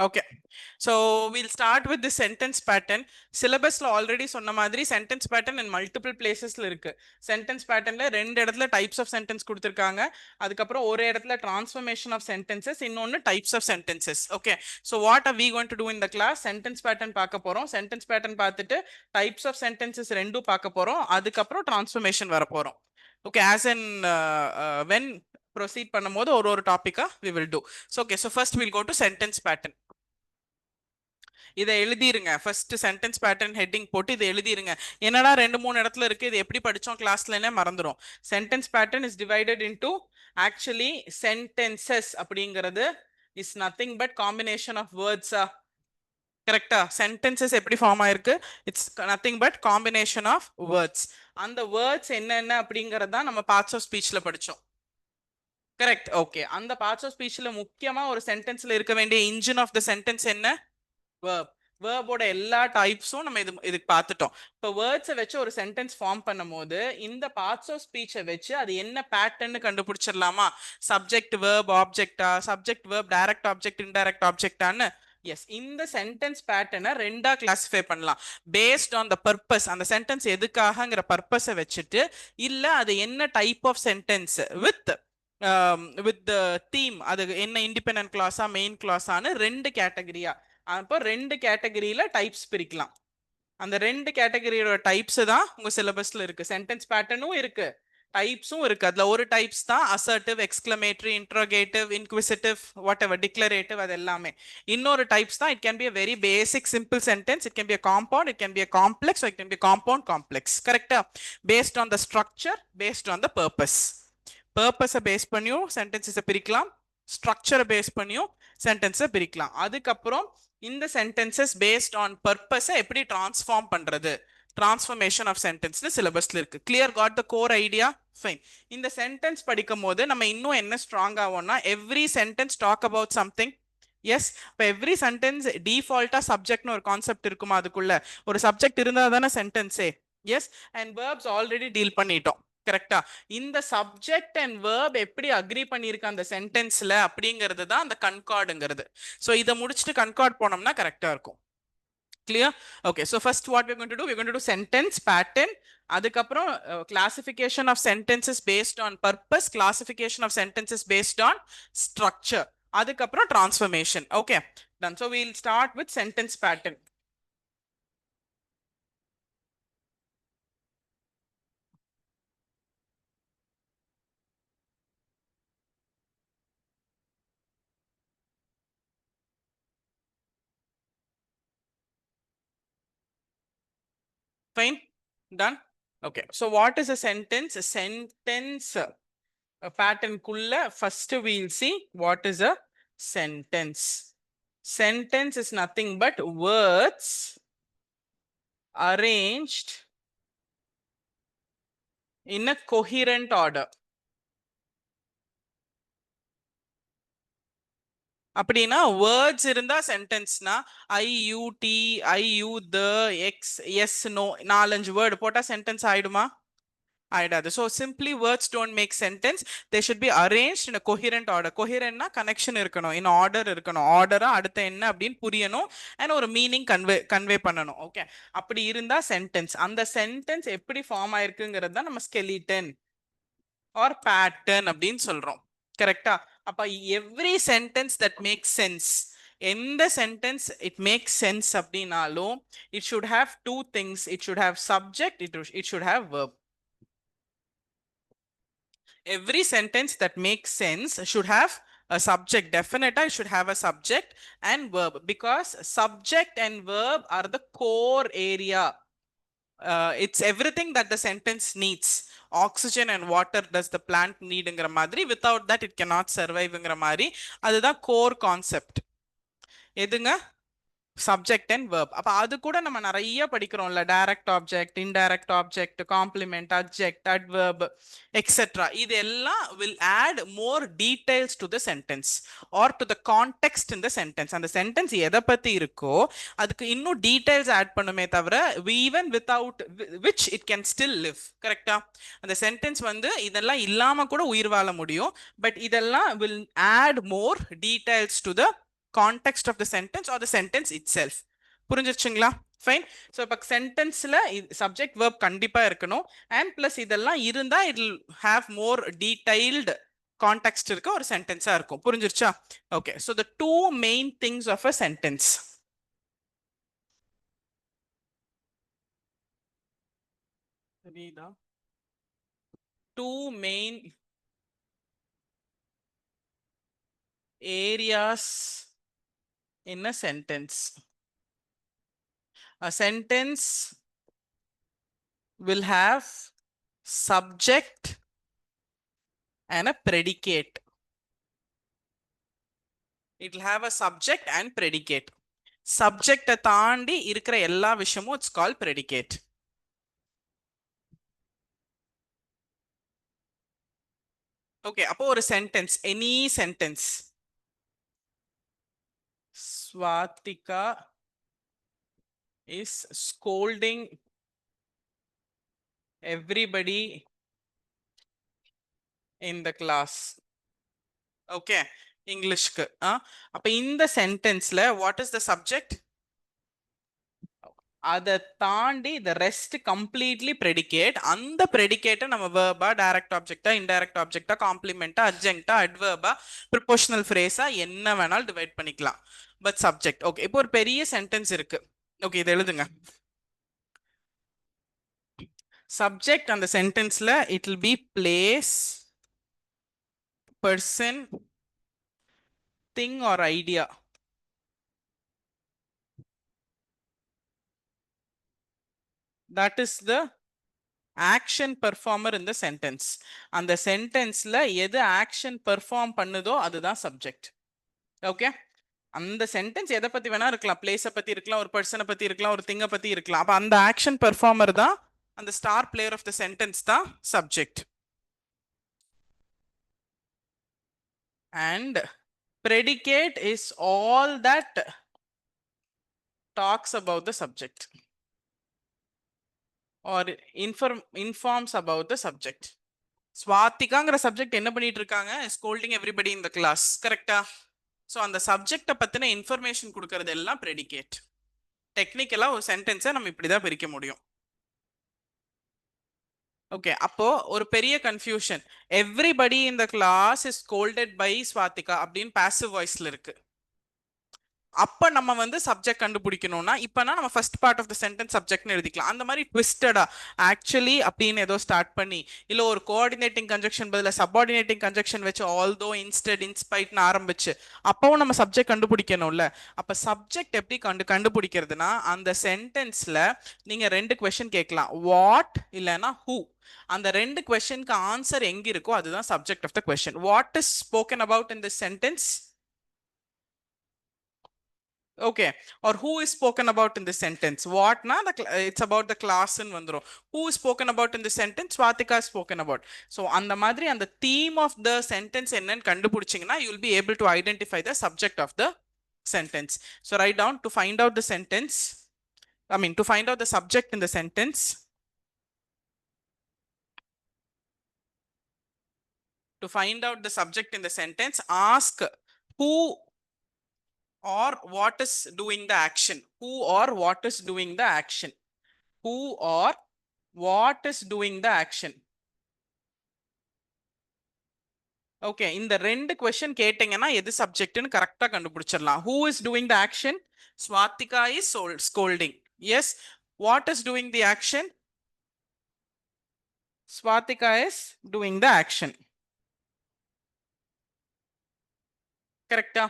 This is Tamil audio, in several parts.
Okay, so we'll start with the sentence pattern. Syllabus la already sonna madri sentence pattern in multiple places la irukku. Sentence pattern la rendu edathila types of sentence kuduthirukanga. Adukapra oru edathila transformation of sentences, innonu types of sentences. Okay, so what are we going to do in the class? Sentence pattern paaka porom. Sentence pattern paathitte types of sentences rendu paaka porom. Adukapra transformation vara porom. Okay, as in when proceed பண்ணும்போது ஒரு டாபிக்கா we will do. So okay, so first we'll go to sentence pattern. இதை எழுதிருங்க. ஃபர்ஸ்ட் சென்டென்ஸ் பேட்டர்ன் ஹெட்டிங் போட்டு இதை எழுதிருங்க. என்னடா 2-3 இடத்துல இருக்கு, இது எப்படி படிச்சோம் கிளாஸ்லனே மறந்துடும். Sentence pattern is divided into actually sentences அப்படிங்கிறது is nothing but combination of வேர்ட்ஸா. கரெக்டா? சென்டென்சஸ் எப்படி ஃபார்ம் ஆயிருக்கு? It's nothing but combination of words. அந்த வேர்ட்ஸ் என்னென்ன அப்படிங்கறது தான் நம்ம பார்ட்ஸ் ஆஃப் ஸ்பீச்ல படிச்சோம். கரெக்ட்? ஓகே, அந்த பார்ட்ஸ் ஆஃப் ஸ்பீச்ல முக்கியமா ஒரு சென்டென்ஸ்ல இருக்க வேண்டிய இன்ஜின் ஆஃப் த சென்டென்ஸ் என்ன? verb. verb ஓட எல்லா டைப்ஸும் நம்ம இதுக்கு பார்த்துட்டோம். இப்போ வேர்ட்ஸை வச்சு ஒரு சென்டென்ஸ் ஃபார்ம் பண்ணும்போது இந்த பார்ட்ஸ் ஆஃப் ஸ்பீச்சை வச்சு அது என்ன பேட்டர்ன்னு கண்டுபிடிச்சிடலாமா? சப்ஜெக்ட் வேர்ப் ஆப்ஜெக்டா, subject verb direct object indirect ஆப்ஜெக்டான்னு. எஸ், இந்த சென்டென்ஸ் பேட்டர்னை ரெண்டா கிளாசிஃபை பண்ணலாம் பேஸ்ட் ஆன் த பர்பஸ். அந்த சென்டென்ஸ் எதுக்காகங்கிற பர்பஸை வச்சுட்டு, இல்ல அது என்ன type of sentence with with them, அது என்ன இண்டிபெண்டன்ட் கிளாஸா மெயின் கிளாஸான்னு ரெண்டு கேட்டகரியா. அப்போ ரெண்டு கேட்டகரியில டைப்ஸ் பிரிக்கலாம். அந்த ரெண்டு கேட்டகரியோட டைப்ஸ் தான் உங்க சிலபஸ்ல இருக்கு. சென்டென்ஸ் பேட்டர்னும் இருக்கு, டைப்ஸும் இருக்கு. அதுல ஒரு டைப்ஸ் தான் assertive, exclamatory, interrogative, inquisitive, what ever, declarative, அது எல்லாமே. இன்னொரு டைப்ஸ் தான் it can B a very basic simple sentence, it can be a compound, it can be a complex, or it can be compound complex. கரெக்டா? based on the structure, based on the purpose. purpose base பண்ணியும் சென்டென்சஸை பிரிக்கலாம், ஸ்ட்ரக்சரை பேஸ் பண்ணியும் சென்டென்ஸை பிரிக்கலாம். அதுக்கப்புறம் இந்த சென்டென்சஸ் பேஸ்ட் ஆன் பர்பஸை எப்படி டிரான்ஸ்ஃபார்ம் பண்றது, டிரான்ஸ்ஃபர்மேஷன் ஆஃப் சென்டென்ஸ்னு சிலபஸ்ல இருக்கு. Clear? Got the core idea? Fine. இந்த சென்டென்ஸ் படிக்கும் போது நம்ம இன்னும் என்ன ஸ்ட்ராங் ஆகும்னா, every sentence talk about something. Yes, இப்போ எவ்ரி சென்டென்ஸ் டிஃபால்ட்டா சப்ஜெக்ட்னு ஒரு கான்செப்ட் இருக்குமா? அதுக்குள்ள ஒரு சப்ஜெக்ட் இருந்தா தானே சென்டென்ஸே. Yes, and verbs already deal பண்ணிட்டோம். கரெக்டா? இந்த சப்ஜெக்ட் அண்ட் வேர்ப் எப்படி அக்ரி பண்ணிருக்க அந்த சென்டென்ஸ்ல அப்படிங்கிறது தான் அந்த கன்கார்டுங்கிறது. ஸோ இதை முடிச்சுட்டு கன்கார்ட் போனோம்னா கரெக்டா இருக்கும். Clear? Okay, so first what we're going to do, we're going to do sentence pattern. அதுக்கப்புறம் classification of sentences based on purpose, classification of sentences based on structure, அதுக்கப்புறம் transformation. Okay, done. So we'll start with sentence pattern. Fine, done. Okay, so what is a sentence? A sentence pattern kulla first we'll see what is a sentence. Sentence is nothing but words arranged in a coherent order. அப்படின்னா வேர்ட்ஸ் இருந்தா சென்டென்ஸ்னா I you T, I you the, X, S, no, 4-5 word போட்டா சென்டென்ஸ் ஆயிடுமா? ஆயிடாது. So simply words don't make sentence, they should be arrange in coherent order. கோஹிரண்ட்னா கனெக்ஷன் இருக்கணும், இன் ஆர்டர் இருக்கணும், ஆர்டரா அடுத்த என்ன அப்படின்னு புரியணும், அண்ட் ஒரு மீனிங் கன்வே பண்ணணும். ஓகே, அப்படி இருந்தா சென்டென்ஸ். அந்த சென்டென்ஸ் எப்படி ஃபார்ம் ஆயிருக்குங்கிறது தான் நம்ம ஸ்கெலிட்டன் ஆர் பேட்டர்ன் அப்படின்னு சொல்றோம். கரெக்டா? அப்ப every sentence that makes sense, எந்த சென்டென்ஸ் இட் மேக்ஸ் சென்ஸ் அப்படின்னாலும் it should have two things. It should have subject, it should have verb. Every sentence that makes sense should have a subject. Definitely it should have a subject and verb, because subject and verb are the core area. It's everything that the sentence needs. Oxygen and water does the plant needங்கிற மாதிரி, without that it cannot surviveங்கிற மாதிரி. அதுதான் core concept. எதுங்க? Subject and verb. அப்ப அது கூட நம்ம நிறைய படிக்கிறோம்ல, direct object, indirect object, complement, adjunct, adverb, etcetera. இது எல்லாம் will add more details to the sentence or to the context in the sentence. அந்த சென்டென்ஸ் எதை பத்தி இருக்கோ அதுக்கு இன்னும் டீடைல்ஸ் ஆட் பண்ணுமே தவிர, even without which it can still live. கரெக்டா? அந்த சென்டென்ஸ் வந்து இதெல்லாம் இல்லாம கூட உயிர் வாழ முடியும். பட் இதெல்லாம் will add more details to the context of the sentence or the sentence itself. புரிஞ்சிருச்சுங்களா? ஃபைன். ஸோ இப்போ சென்டென்ஸ்ல சப்ஜெக்ட் வேர்ப் கண்டிப்பா இருக்கணும். அண்ட் பிளஸ் இதெல்லாம் இருந்தா it will have more detailed context இருக்க ஒரு சென்டென்ஸா இருக்கும். புரிஞ்சிருச்சா? Okay. So the two main things of a sentence. Two main areas in a sentence. A sentence will have subject and a predicate. It will have a subject and predicate. Subject தாண்டி இருக்கிற எல்லா விஷயமும் it's called predicate. Okay, அப்போ ஒரு sentence, any sentence. Swathika is scolding everybody in the class. Okay, இங்கிலீஷ்க்கு. அப்ப இந்த சென்டென்ஸ்ல வாட் இஸ் த சப்ஜெக்ட்? அதை தாண்டி the rest completely predicate. அந்த predicate நம்ம verb direct object indirect object complement adjunct adverb prepositional phrase என்ன வேணாலும் டிவைட் பண்ணிக்கலாம். But subject. ஓகே, இப்போ ஒரு பெரிய சென்டென்ஸ் இருக்கு. ஓகே, இதை எழுதுங்க. சப்ஜெக்ட் அந்த சென்டென்ஸ்ல it will be place, person, thing or idea. That is the action performer in the sentence. அந்த சென்டென்ஸ்ல எது ஆக்ஷன் பெர்ஃபார்ம் பண்ணுதோ அதுதான் சப்ஜெக்ட். ஓகே, அந்த சென்டென்ஸ் எதை பத்தி வேணா இருக்கலாம். பிளேஸை பத்தி இருக்கலாம், ஒரு பர்சனை பத்தி இருக்கலாம், ஒரு திங்கை பத்தி இருக்கலாம். அப்ப அந்த ஆக்ஷன் பெர்ஃபார்மர் தான், அந்த star player of the sentence தான் subject. And predicate is all that talks about the subject or informs about the subject. ஸ்வாத்திகாங்கிற சப்ஜெக்ட் என்ன பண்ணிட்டு இருக்காங்க? Scolding everybody in the class. கரெக்டா? ஸோ அந்த சப்ஜெக்டை பத்தின இன்ஃபர்மேஷன் கொடுக்கறது எல்லாம் ப்ரெடிகேட். டெக்னிக்கலா ஒரு சென்டென்ஸை நம்ம இப்படிதான் பிரிக்க முடியும். ஓகே, அப்போ ஒரு பெரிய confusion. Everybody in the class is scolded by Swathika அப்படின்னு பாசிவ் வாய்ஸ்ல இருக்கு. அப்ப நம்ம வந்து சப்ஜெக்ட் கண்டுபிடிக்கணும்னா இப்பனா நம்ம first part of the sentence சப்ஜெக்ட்னு எழுதிக்கலாம். அந்த மாதிரி ட்விஸ்டடா ஆக்சுவலி அப்படின்னு ஏதோ ஸ்டார்ட் பண்ணி இல்ல ஒரு கோஆர்டினேட்டிங் கன்ஜெக்ஷன் பதிலா சப்பார்டினேட்டிங் கன்ஜெக்ஷன் வச்சு ஆல்தோ இன்ஸ்டெட் இன்ஸ்பைட்னு ஆரம்பிச்சு அப்பவும் நம்ம சப்ஜெக்ட் கண்டுபிடிக்கணும்ல. அப்ப சப்ஜெக்ட் எப்படி கண்டுபிடிக்கிறதுனா அந்த சென்டென்ஸ்ல நீங்க ரெண்டு கொஸ்டின் கேட்கலாம், வாட் இல்லைன்னா ஹூ. அந்த ரெண்டு கொஸ்டினுக்கு ஆன்சர் எங்க இருக்கோ அதுதான் subject of the question. What is spoken about in this sentence? Okay, or who is spoken about in this sentence? What na it's about the class in vandrum. Who is spoken about in this sentence? Swathika is spoken about. So அந்த மாதிரி அந்த theme of the sentence என்னன்னு கண்டுபிடிச்சீங்கன்னா you will be able to identify the subject of the sentence. So write down to find out the sentence. To find out the subject in the sentence. To find out the subject in the sentence, ask who or what is doing the action. Who or what is doing the action. Who or what is doing the action. Okay, இந்த ரெண்டு கொஸ்டின் கேட்டீங்கன்னா எது சப்ஜெக்ட்னு கரெக்டா கண்டுபிடிச்சிடலாம். Who is doing the action? Swathika is scolding. Yes. What is doing the action? Swathika is doing the action. Correcta?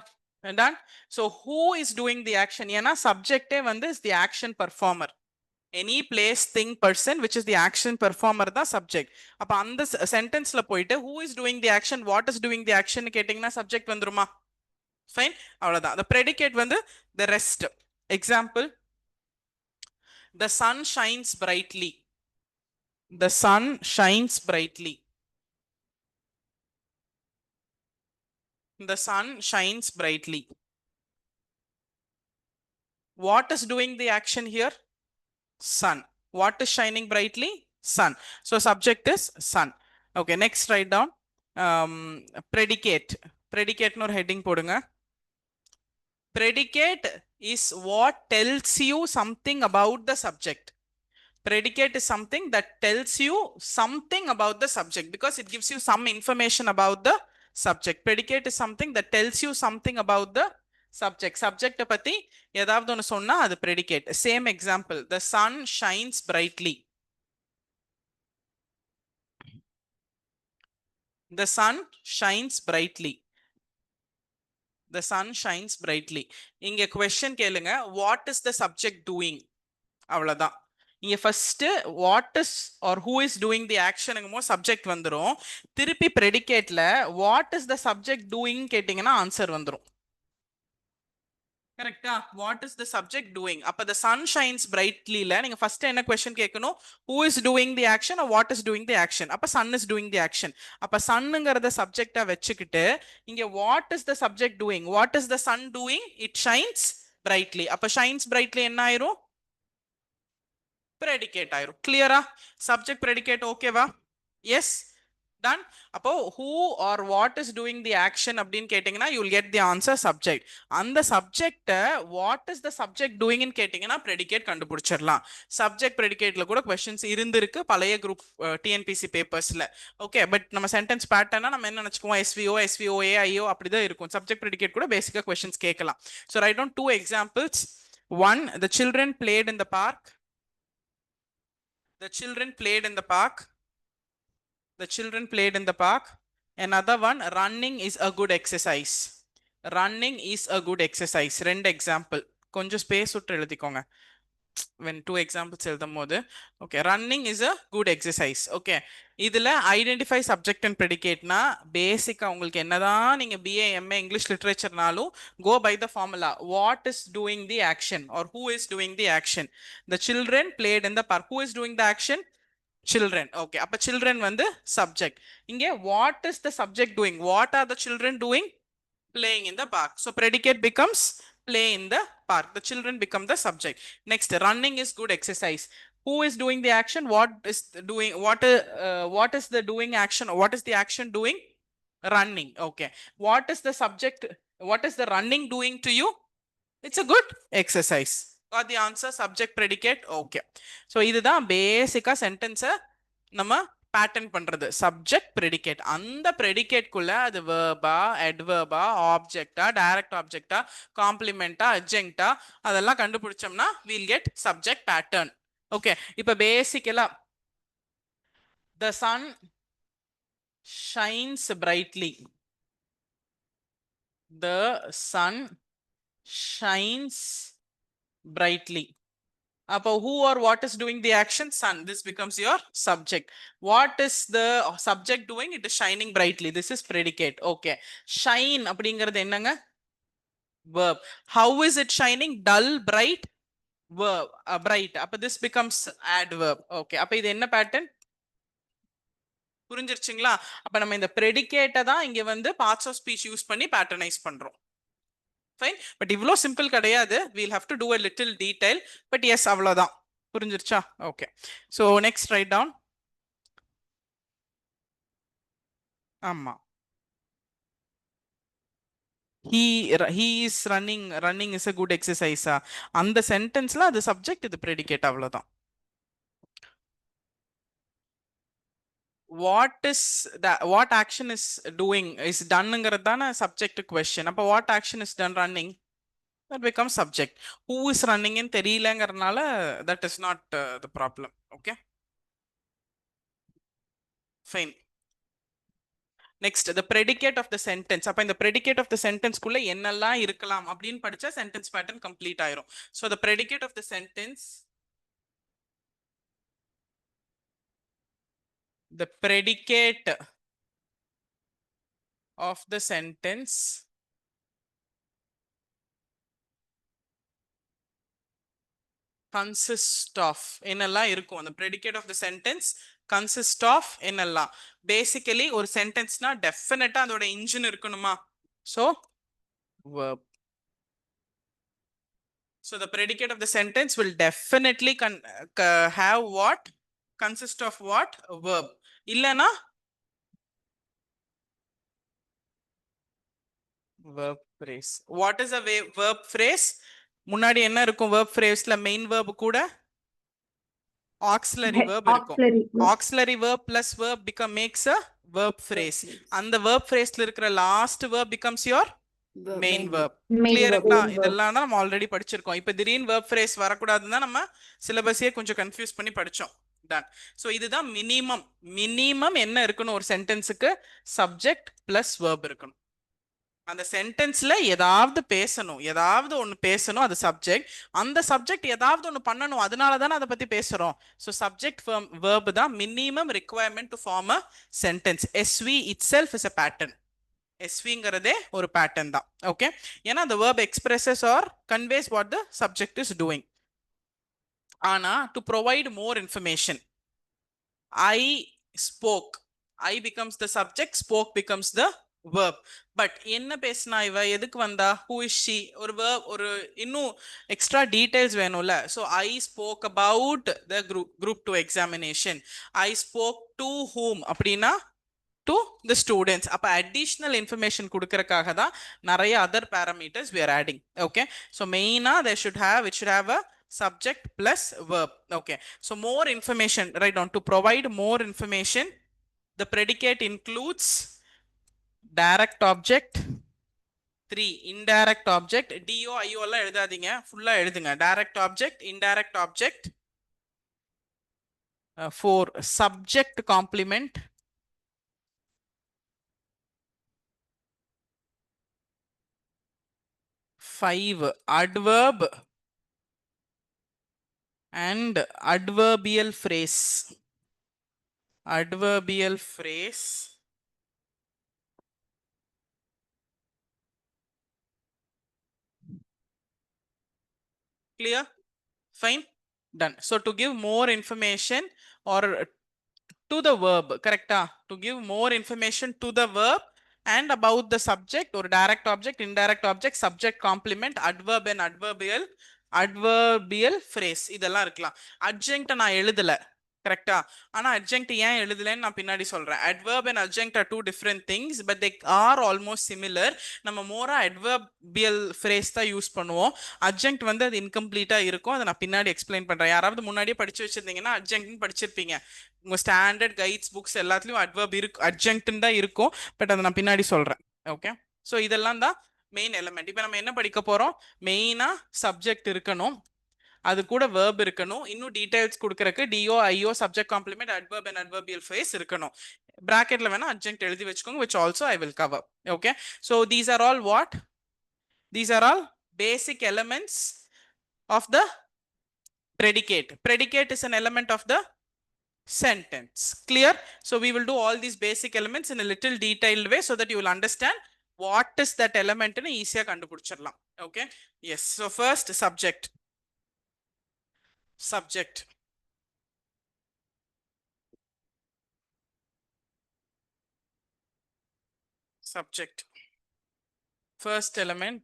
Done. So who is doing the action? ஏன்னா சப்ஜெக்டே வந்து is the action performer. Any place, thing, person which is the action performer the subject. அப்ப அந்த சென்டென்ஸ்ல போயிட்டு who is doing the action, what is doing the action கேட்டிங்கன்னா சப்ஜெக்ட் வந்துருமா? ஃபைன், அவ்வளவுதான். the predicate வந்து the rest. Example, the sun shines brightly. The sun shines brightly. The sun shines brightly. What is doing the action here? Sun. What is shining brightly? Sun. So subject is sun. Okay, next write down predicate. Predicate nor heading போடுங்க. predicate is what tells you something about the subject. Predicate is something that tells you something about the subject because it gives you some information about the subject. Predicate is something that tells you something about the subject. Subject பத்தி ஏதாவது ஒன்று சொன்னா அது predicate. Same example, the sun shines brightly. The sun shines brightly. The sun shines brightly. இங்க question கேளுங்க, what is the subject doing? அவ்வளவுதான். இங்க first what is or who is doing the ஆக்ஷனுங்கமோ சப்ஜெக்ட் வந்துடும். திருப்பி ப்ரெடிகேட்ல what is the subject doing கேட்டிங்கன்னா ஆன்சர் வந்துடும். கரெக்டா? What is the subject doing. அப்ப த சன் ஷைன்ஸ் பிரைட்லில நீங்க ஃபர்ஸ்ட் என்ன கொஸ்டின் கேட்கணும், who is doing the action or what is doing the action. அப்ப sun is doing the action. அப்ப சன்னுங்கிறத சப்ஜெக்டா வச்சுக்கிட்டு இங்க what is the subject doing, what is the sun doing, it shines brightly. அப்ப ஷைன்ஸ் பிரைட்லி என்ன ஆயிரும், predicate ஆயிரும். கிளியரா? சப்ஜெக்ட் predicate ஓகேவா? Yes, done. அப்போ who or what is doing the action அப்படின்னு கேட்டீங்கன்னா you will get the answer subject. அந்த சப்ஜெக்ட what is the subject doing ன்னு கேட்டீங்கன்னா predicate கண்டுபிடிச்சிடலாம். சப்ஜெக்ட் predicateல கூட questions இருந்திருக்கு பழைய குரூப் டிஎன்பிசி பேப்பர்ஸ்ல. ஓகே, பட் நம்ம சென்டென்ஸ் பேட்டர்னா நம்ம என்ன நினைச்சுக்குவோம், எஸ்விஓ எஸ்விஓஏ ஐஓ அப்படிதான் இருக்கும். சப்ஜெக்ட் predicate கூட பேசிக்கா questions கேட்கலாம். So write down two examples. One, the children played in the park. The children played in the park. The children played in the park. Another one, running is a good exercise. Running is a good exercise. ரெண்டு எக்ஸாம்பிள் கொஞ்சம் ஸ்பேஸ் விட்டு எழுதிக்கோங்க when two examples எழுதும் போது. Okay, running is a good exercise. Okay, இதுல ஐடென்டிஃபை சப்ஜெக்ட் அண்ட் ப்ரெடிகேட்னா பேசிக்கா உங்களுக்கு என்னதான் நீங்க பிஏ எம்ஏ இங்கிலீஷ் லிட்ரேச்சர்னாலும் go by the formula. What is doing the action or who is doing the action? The children played in the park. Who is doing the action? Children. Okay, அப்ப children வந்து subject. இங்க what is the subject doing? What are the children doing? Playing in the park. So predicate becomes play in the park. The children become the subject. Next, running is good exercise. Who is doing the action? What is doing? What is the doing action? What is the action doing? Running. Okay. What is the subject? What is the running doing to you? It's a good exercise. Got the answer? Subject, predicate. Okay. So இதுதான் பேசிக்கா சென்டென்ஸை நம்ம பேட்டர்ன் பண்றது. சப்ஜெக்ட் ப்ரெடிகேட், அந்த ப்ரெடிகேட்குள்ள அது வேர்பா அட்வர்பா ஆப்ஜெக்டா டைரக்ட் ஆப்ஜெக்டா காம்ப்ளிமெண்டா அட்ஜங்க்டா அதெல்லாம் கண்டுபிடிச்சோம்னா we'll get subject pattern. Okay, இப்போ பேசிக்கலா the sun shines brightly. The sun shines brightly. Appo who or what is doing the action? Sun. This becomes your subject. What is the subject doing? It is shining brightly. This is predicate. Okay, shine அப்படிங்கிறது என்னங்க? Verb. How is it shining? Dull, bright? Verb. Bright. அப்ப this becomes adverb. Okay, அப்ப இது என்ன pattern? புரிஞ்சிருச்சுங்களா? அப்ப நம்ம இந்த predicate தான் இங்க வந்து parts of speech யூஸ் பண்ணி பேட்டர்னைஸ் பண்றோம். ஃபைன், பட் இவ்வளோ சிம்பிள் கிடையாது. we'll have to do a little detail, but yes, அவ்வளோதான். புரிஞ்சிருச்சா? Okay, so next write down. ஆமா, he is running is a good exercise. அந்த சென்டென்ஸ்ல அது சப்ஜெக்ட், இது ப்ரெடிகேட், அவ்வளோதான். what action is doing is doneங்கிறது தானே சப்ஜெக்ட் கொஸ்டின். அப்போ what action is done? Running. That becomes subject. Who is running in தெரியலங்கிறதுனால that is not the problem. Okay, fine. Next, the predicate of the sentence. அப்ப இந்த predicate of the sentence குள்ள என்னெல்லாம் இருக்கலாம் அப்படின்னு படிச்சா sentence pattern complete ஆயிரும். So the predicate of the sentence, the predicate of the sentence consist of என்னெல்லாம் இருக்கும். அந்த predicate of the sentence consist of என்னெல்லாம். Basically ஒரு சென்டென்ஸ்னா டெஃபினட்டா அதோட இன்ஜின் இருக்கணுமா? So verb. So the predicate of the sentence will definitely have what? Consist of what? Verb. இல்லனா verb phrase. What is a verb phrase? முன்னாடி என்ன இருக்கும் verb phraseல main verb கூட auxiliary verb இருக்கும். Auxiliary verb plus verb makes a verb phrase. அந்த verb phraseல இருக்கிற last verb becomes your main verb. கிளியருங்களா? இதெல்லாம் நம்ம ஆல்ரெடி படிச்சிருக்கோம். இப்போ திடீர்னு verb phrase வரக்கூடாதுன்னு தான் நம்ம சிலபஸையே கொஞ்சம் கன்ஃபியூஸ் பண்ணி படிச்சோம். டன். ஸோ இதுதான் மினிமம். மினிமம் என்ன இருக்கணும் ஒரு சென்டென்ஸுக்கு? சப்ஜெக்ட் பிளஸ் verb இருக்கணும். அந்த சென்டென்ஸ்ல ஏதாவது பேசணும், ஏதாவது ஒன்று பேசணும், அது சப்ஜெக்ட். அந்த சப்ஜெக்ட் ஏதாவது ஒன்று பண்ணணும், அதனால தானே அதை பத்தி பேசுறோம். ஸோ சப்ஜெக்ட் verb தான் minimum requirement to form a sentence. SV itself is a pattern. எஸ்விங்கிறதே ஒரு பேட்டர்ன் தான். ஓகே, ஏன்னா the verb expresses or conveys what the subject is doing. ஆனா to provide more information, I spoke, I becomes the subject, spoke becomes the verb. But என்ன பேசினா இவ, எதுக்கு வந்தா, who is she, ஒரு verb, ஒரு இன்னும் எக்ஸ்ட்ரா டீடைல்ஸ் வேணும்ல. So I spoke about the group 2 examination. I spoke to whom அப்படின்னா to the students. அப்ப additional information கொடுக்கறதுக்காக தான் நிறைய other parameters we are adding. Okay, so main it should have a subject plus verb. Okay, so more information, right down, to provide more information, the predicate includes direct object, 3 indirect object, do io எல்லாம் எழுதாதீங்க, ஃபுல்லா எழுதுங்க. direct object, indirect object, 4 subject complement, 5 adverb and adverbial phrase. Adverbial phrase. Clear? Fine? Done. So to give more information or to the verb, correct? To give more information to the verb and about the subject or direct object, indirect object, subject complement, adverb and adverbial phrase. இதெல்லாம் இருக்கலாம். adjunct நான் எழுதல, கரெக்டா? ஆனா adjunct ஏன் எழுதலன்னு நான் பின்னாடி சொல்றேன். adverb and adjunct are two different things, but they are almost similar. நம்ம மோரா adverbial phrase தான் யூஸ் பண்ணுவோம். adjunct வந்து அது இன்கம்ப்ளீட்டா இருக்கும், அதை நான் பின்னாடி எக்ஸ்பிளைன் பண்றேன். யாராவது முன்னாடியே படிச்சு வச்சிருந்தீங்கன்னா adjunct படிச்சிருப்பீங்க. உங்க ஸ்டாண்டர்ட் கைட்ஸ் புக்ஸ் எல்லாத்துலயும் adverb இருக்கு, adjunct தான் இருக்கும். பட் அதை நான் பின்னாடி சொல்றேன். ஓகே, ஸோ இதெல்லாம் தான் மெயின் எலிமெண்ட். இப்போ நம்ம என்ன படிக்க போறோம்? மெயினா சப்ஜெக்ட் இருக்கணும், அது கூட verb இருக்கணும், இன்னும் டீடைல்ஸ் கொடுக்கறதுக்கு do io subject complement adverb and adverbial phrase இருக்கணும். பிராக்கெட்ல வேணா adjunct எழுதி வச்சுக்கோங்க, which also I will cover. Okay, so these are all what? These are all basic elements of the predicate. Predicate is an element of the sentence. Clear? So we will do all these basic elements in a little detailed way so that you will understand what is that element in easier kandupidichiralam. Okay, yes. So first subject. Subject. Subject. First element.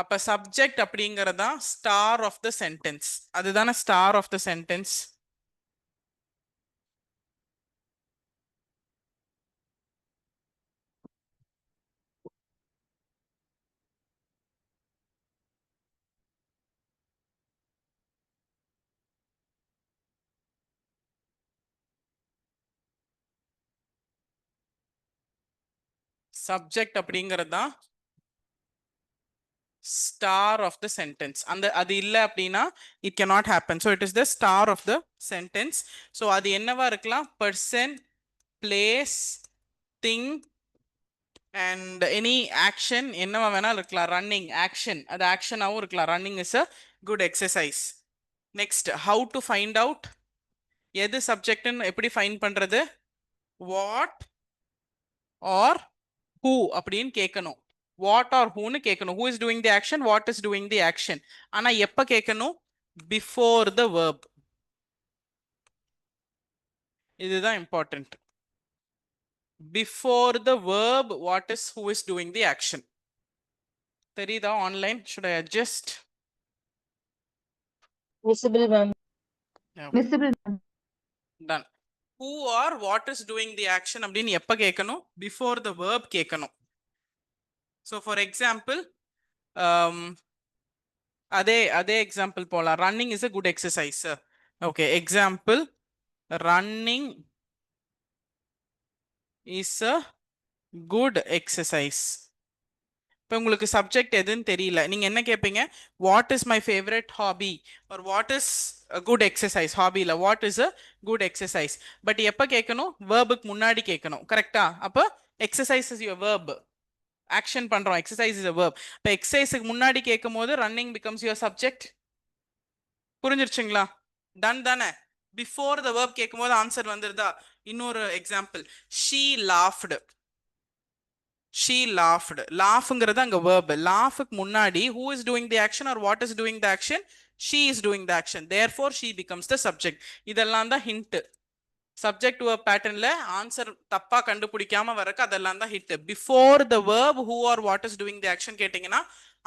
அப்ப subject அப்படிங்கறதா star of the sentence. அதுதான star of the sentence. Subject அப்படிங்கறதா star of the sentence. அந்த அது இல்ல அப்படின்னா it cannot happen. So it is the star of the sentence. So அது என்னவா இருக்கலாம்? Person, place, thing and any action என்னவா வேணாலும் இருக்கலாம். Running action, அது ஆக்ஷனாவும் இருக்கலாம். Running is a good exercise. Next, how to find out எது சப்ஜெக்ட்னு எப்படி ஃபைண்ட் பண்றது? What or who அப்படின்னு கேட்கணும். வாட் ஆர் ஹூன்னு கேட்கணும். Who is doing the action, what is doing the action. ஆனா எப்ப கேட்கணும்? Before the verb. இதுதான் important. Before the verb, what is, who is doing the action. தெரியுதா online? should I adjust? Visible ma'am. Yeah. Visible ma'am. Done. Who or what is doing the action அப்படின்னு எப்ப கேட்கணும்? பிஃபோர் த verb கேட்கணும். So for example, அதே எக்ஸாம்பிள் போலாம். Running is a good exercise. Okay, example, running is a good exercise. இப்போ உங்களுக்கு சப்ஜெக்ட் எதுன்னு தெரியல, நீங்க என்ன கேட்பீங்க? What is my favourite hobby or what is good exercise? ஹாபியில் what is a good exercise. But எப்போ கேட்கணும்? வேர்புக்கு முன்னாடி கேட்கணும். கரெக்டா? அப்போ exercise is your verb. Action பண்றோம், எக்ஸசைஸ் இஸ் a verb. இப்போ எக்ஸசைஸுக்கு முன்னாடி கேட்கும் போது ரன்னிங் பிகம்ஸ் யுவர் சப்ஜெக்ட். புரிஞ்சிருச்சுங்களா? டன் தானே? பிஃபோர் த verb கேட்கும் போது ஆன்சர் வந்துருதா? இன்னொரு example, she laughed. she laughed. Laughங்கிறது அங்க verb. Laughக்கு முன்னாடி who is doing the action or what is doing the action? She is doing the action. Therefore she becomes the subject. இதெல்லாம் தான் hint. சப்ஜெக்ட் verb பேட்டர்ன்ல ஆன்சர் தப்பா கண்டுபிடிக்காம வரக்கு அதெல்லாம் தான் hit. Before the verb who or what is doing the action கேட்டிங்கன்னா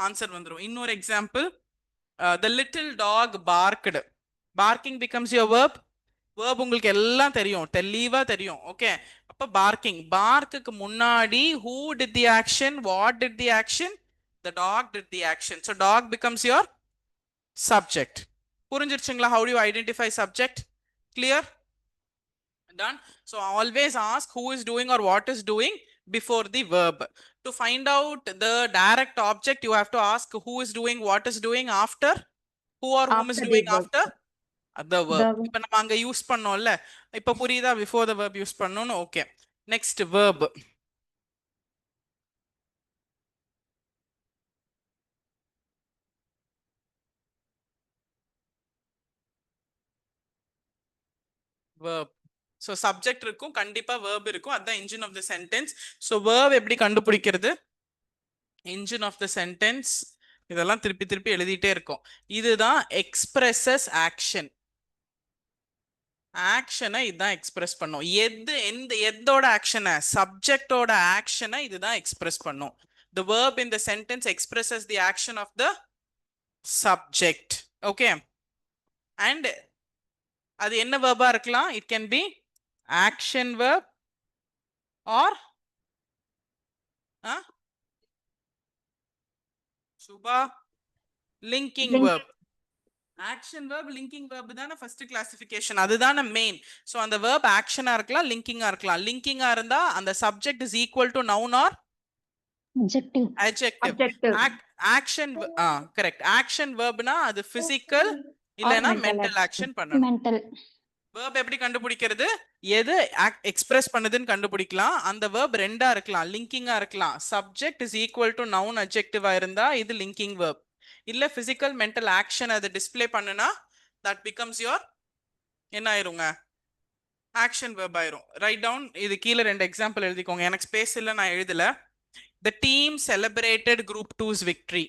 ஆன்சர் வந்துரும். இன்னொரு example, the little dog barked. barking becomes your verb. verb உங்களுக்கு எல்லாம் தெரியும், தெளிவா தெரியும். ஓகே, அப்ப barking. barkக்கு முன்னாடி who did the action, what did the action? the dog did the action. so dog becomes your subject. புரிஞ்சிருச்சுங்களா? how do you identify subject? clear? Done. So always ask who is doing or what is doing before the verb. To find out the direct object, you have to ask who is doing, what is doing after, who or whom is After the doing verb. after the verb. The இப்ப நம்ம அங்க யூஸ் பண்ணோம்ல, இப்ப புரியுதா? before the verb யூஸ் பண்ணனும். Okay, next verb. verb. so subject இருக்கும், கண்டிப்பா verb இருக்கும். அதான் engine of the sentence. so verb எப்படி கண்டுபிடிக்கிறது? engine of the sentence இதெல்லாம் திருப்பி திருப்பி எழுதிட்டே இருக்கும். இதுதான் எக்ஸ்பிரஸஸ் ஆக்ஷன். ஆக்ஷனை இதுதான் எக்ஸ்பிரஸ் பண்ணும். எதோட ஆக்ஷனை? சப்ஜெக்டோட ஆக்ஷனை இதுதான் எக்ஸ்பிரஸ் பண்ணும். the verb in the sentence expresses the action of the subject. okay, and அது என்ன verb-ஆ இருக்கலாம்? it can be action verb or சுபா linking verb. Action verb, linking verb தான ஃபர்ஸ்ட் கிளாசிஃபிகேஷன், அதுதான மெயின். சோ அந்த verb ஆக்ஷனா இருக்கலாம், லிங்கிங்கா இருக்கலாம். லிங்கிங்கா இருந்தா அந்த subject is equal to noun or adjective. adjective. Action correct. Action verbனா அது பிசிக்கல் இல்லனா மென்டல் ஆக்ஷன் பண்ணணும். Mental. verb எப்படி கண்டுபிடிக்கிறது? எது எக்ஸ்பிரஸ் பண்ணுதுன்னு கண்டுபிடிக்கலாம். அந்த verb ரெண்டா இருக்கலாம், லிங்கிங்கா இருக்கலாம். Subject is equal to noun அட்ஜெக்டிவா இருந்தா இது லிங்கிங் verb. இல்ல பிசிக்கல் மென்டல் ஆக்ஷன் அதை டிஸ்ப்ளே பண்ணுனா that becomes your என்ன ஆயிருங்க? ஆக்ஷன் verb ஆயிரும். Write down. இது கீழே ரெண்டு எக்ஸாம்பிள் எழுதிக்கோங்க, எனக்கு ஸ்பேஸ் இல்ல, நான் எழுதல. the team celebrated group 2's victory.